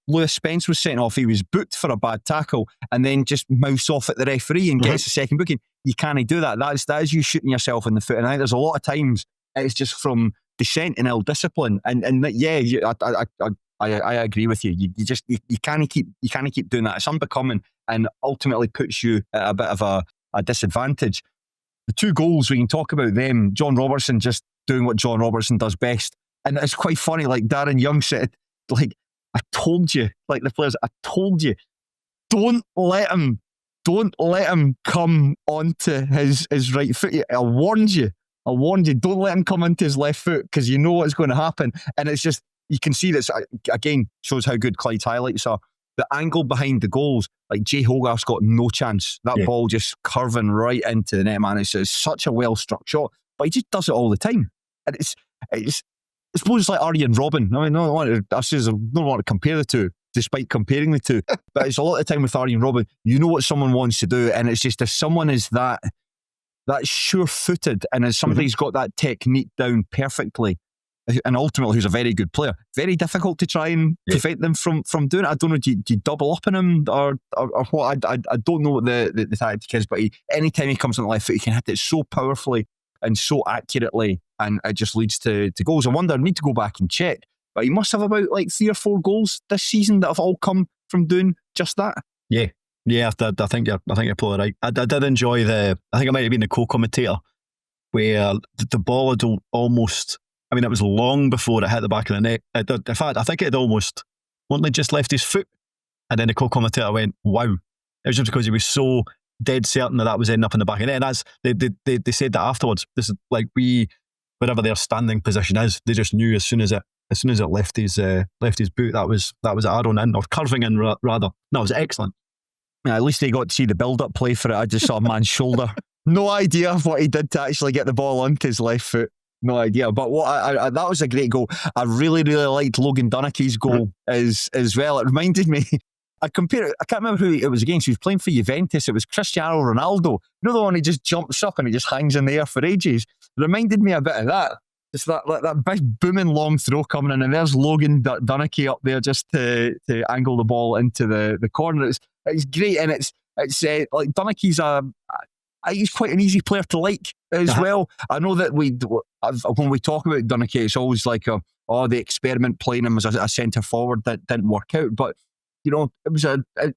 Lewis Spence was sent off. He was booked for a bad tackle and then just mouths off at the referee and gets a second booking. You can't do that. That is you shooting yourself in the foot. And I think there's a lot of times it's just from dissent and ill discipline. I agree with you. You can't keep doing that. It's unbecoming and ultimately puts you at a bit of a disadvantage. The two goals, we can talk about them. John Robertson just doing what John Robertson does best. And it's quite funny, like Darren Young said, like, I told you, like the players, I told you, don't let him come onto his right foot. I warned you, don't let him come into his left foot because you know what's going to happen. And it's just, you can see this, again, shows how good Clyde's highlights are. The angle behind the goals, like Jay Hogarth's got no chance. That ball just curving right into the net, man. It's such a well-struck shot, but he just does it all the time. And it's I suppose it's like Arjen Robben. I mean, I don't want to compare the two, despite comparing the two. But it's a lot of time with Arjen Robben, you know what someone wants to do, and it's just if someone is that sure-footed and as somebody's got that technique down perfectly, and ultimately who's a very good player, very difficult to try and prevent them from doing it. I don't know, do you double up on him or what? I don't know what the tactic is, but anytime he comes on the left foot, he can hit it so powerfully and so accurately, and it just leads to goals. I wonder, I need to go back and check, but he must have about like 3 or 4 goals this season that have all come from doing just that. Yeah, Yeah, I think you're probably right. I did enjoy I think it might have been the co-commentator where the ball had almost, I mean, it was long before it hit the back of the net. In fact, I think it had almost only just left his foot. And then the co-commentator went, wow. It was just because he was so dead certain that was ending up in the back of the net. And as they said that afterwards, this is like wherever their standing position is, they just knew as soon as it left his boot, that was arrowing in, or curving in rather. No, it was excellent. Yeah, at least they got to see the build-up play for it. I just saw a man's shoulder. No idea what he did to actually get the ball onto his left foot. No idea. But what that was a great goal. I really, really liked Logan Dunachy's goal as well. It reminded me, I can't remember who it was against. He was playing for Juventus. It was Cristiano Ronaldo. You know the one he just jumps up and he just hangs in the air for ages? It reminded me a bit of that. Just that big booming long throw coming in, and there's Logan Dunachy up there just to angle the ball into the corner. It's great, and it's like Dunachy's he's quite an easy player to like as well. I know that when we talk about Dunachy, it's always like the experiment playing him as a centre forward that didn't work out, but you know, it was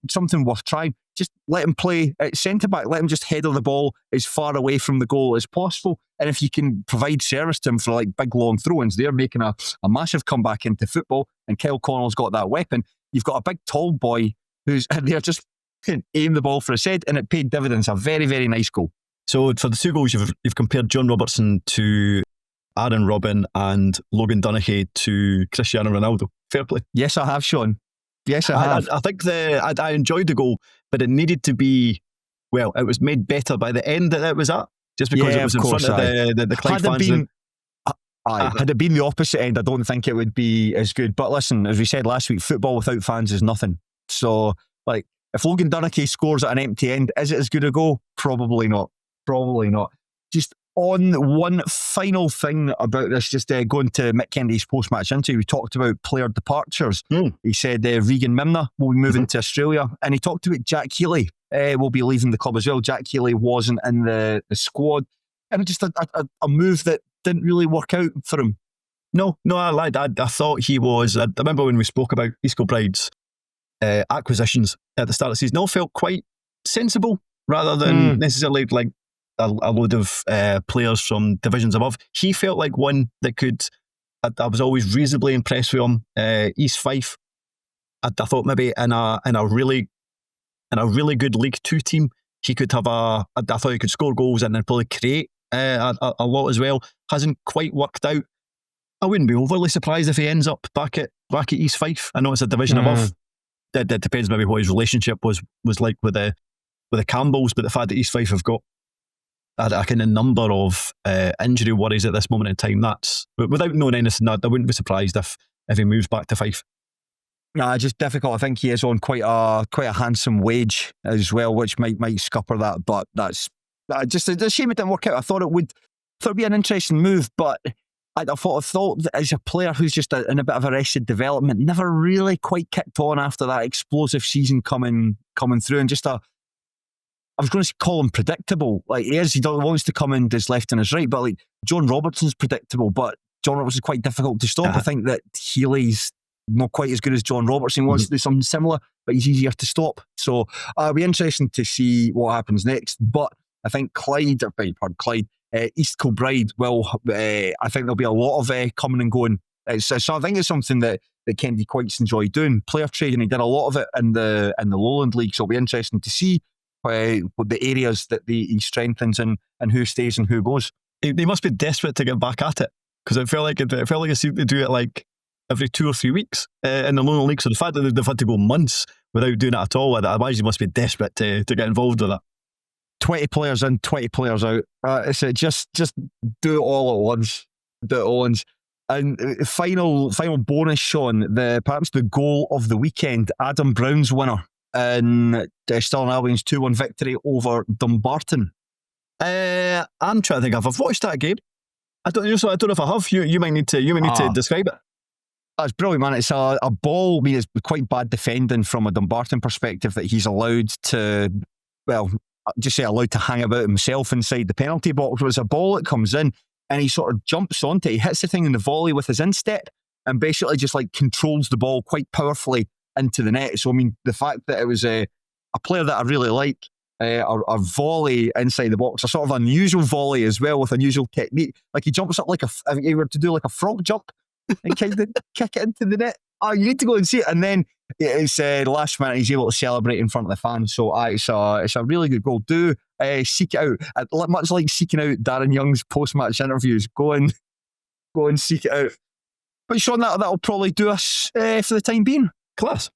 something worth trying. Just let him play at centre-back. Let him just header the ball as far away from the goal as possible. And if you can provide service to him for like big, long throw-ins, they're making a massive comeback into football. And Kyle Connell's got that weapon. You've got a big, tall boy who's there just can aim the ball for a head, and it paid dividends. A very, very nice goal. So for the two goals, you've compared John Robertson to Aaron Robin and Logan Dunachy to Cristiano Ronaldo. Fair play. Yes, I have, Shaughan. Yes, I have. I think I enjoyed the goal, but it needed to be, well, it was made better by the end that it was at, just because it was in front of the Clyde fans. Had it been the opposite end, I don't think it would be as good. But listen, as we said last week, football without fans is nothing. So, like, if Logan Dunachy scores at an empty end, is it as good a goal? Probably not. Probably not. Just on one final thing about this, just going to Mick Kennedy's post-match interview, we talked about player departures. He said Regan Mimner will be moving to Australia, and he talked about Jack Healy will be leaving the club as well. Jack Healy wasn't in the squad, and just a move that didn't really work out for him. No, I thought he was. I remember when we spoke about East Kilbride's acquisitions at the start of the season, all felt quite sensible rather than necessarily like a load of players from divisions above. He felt like one that could. I was always reasonably impressed with him. East Fife, I thought maybe in a really good League Two team, he could have I thought he could score goals and then probably create a lot as well. Hasn't quite worked out. I wouldn't be overly surprised if he ends up back at East Fife. I know it's a division above. That depends maybe what his relationship was like with the Campbells, but the fact that East Fife have got a kind of number of injury worries at this moment in time, that's, without knowing anything, I wouldn't be surprised if he moves back to Fife. Nah, just difficult. I think he is on quite a handsome wage as well, which might scupper that. But that's just a shame it didn't work out. I thought it'd be an interesting move, but I thought that as a player who's just in a bit of arrested development, never really quite kicked on after that explosive season coming through, and just I was going to call him predictable. Like he wants to come in his left and his right, but like John Robertson's predictable, but John Robertson's quite difficult to stop. I think that Healy's not quite as good as John Robertson. He wants to do something similar, but he's easier to stop. So it'll be interesting to see what happens next. But I think Clyde, East Kilbride I think there'll be a lot of coming and going. So I think it's something that Kennedy quite enjoyed doing. Player trading, he did a lot of it in the Lowland League, so it'll be interesting to see what the areas that he strengthens and who stays and who goes. They must be desperate to get back at it, because it felt like it seemed to do it like every 2 or 3 weeks in the Lowland League. So the fact that they've had to go months without doing it at all, I imagine they must be desperate to get involved with it. 20 players in, 20 players out. It's just do it all at once. Do it all at once. And final bonus, Shaughan, perhaps the goal of the weekend, Adam Brown's winner in Stirling Albion's 2-1 victory over Dumbarton. I'm trying to think if I've watched that game. I don't know if I have. You might need to describe it. That's brilliant, man. It's a ball. I mean, it's quite bad defending from a Dumbarton perspective that he's allowed to, allowed to hang about himself inside the penalty box. It was a ball that comes in and he sort of jumps onto it. He hits the thing in the volley with his instep and basically just like controls the ball quite powerfully into the net. So, I mean, the fact that it was a a player that I really like, or volley inside the box, a sort of unusual volley as well with unusual technique. Like he jumps up like if he were to do like a frog jump and kind of kick it into the net. Oh, you need to go and see it. And then it's last minute he's able to celebrate in front of the fans. So it's a really good goal. Do seek it out. Much like seeking out Darren Young's post-match interviews. Go and seek it out. But Shaughan, that'll probably do us for the time being. Class.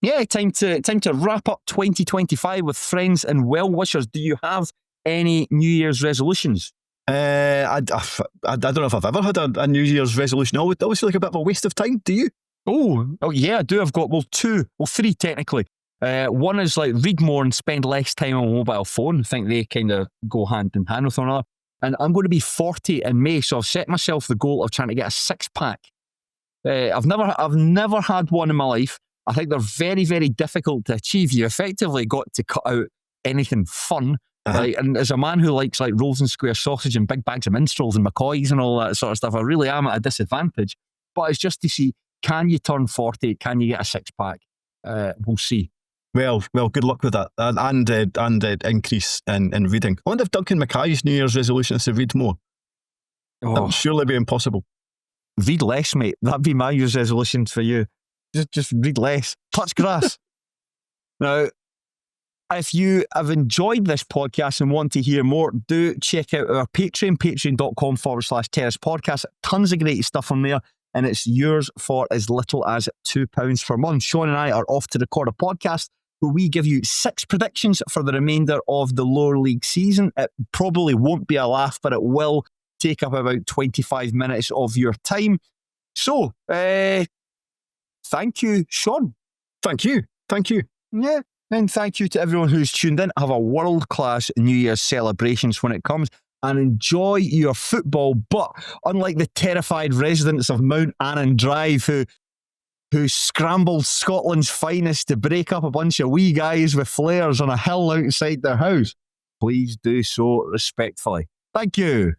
Yeah, time to wrap up 2025 with friends and well-wishers. Do you have any New Year's resolutions? I don't know if I've ever had a New Year's resolution. I always feel like a bit of a waste of time. Do you? Oh yeah, I do. I've got three technically. One is like read more and spend less time on a mobile phone. I think they kind of go hand in hand with one another. And I'm going to be 40 in May, so I've set myself the goal of trying to get a 6-pack. I've never had one in my life. I think they're very, very difficult to achieve. You effectively got to cut out anything fun. Right? And as a man who likes like rolls and square sausage and big bags of minstrels and McCoys and all that sort of stuff, I really am at a disadvantage. But it's just to see, can you turn 40? Can you get a 6-pack? We'll see. Well, good luck with that, and increase in reading. I wonder if Duncan Mackay's New Year's resolution is to read more. That would surely be impossible. Read less, mate. That'd be my New Year's resolution for you. Just read less. Touch grass. Now, if you have enjoyed this podcast and want to hear more, do check out our Patreon, patreon.com/Terrace Podcast. Tons of great stuff on there, and it's yours for as little as £2 per month. Shaughan and I are off to record a podcast where we give you 6 predictions for the remainder of the lower league season. It probably won't be a laugh, but it will take up about 25 minutes of your time. So, thank you, Shaughan. Thank you. Yeah. And thank you to everyone who's tuned in. Have a world-class New Year's celebrations when it comes and enjoy your football. But unlike the terrified residents of Mount Annan Drive who scrambled Scotland's finest to break up a bunch of wee guys with flares on a hill outside their house, please do so respectfully. Thank you.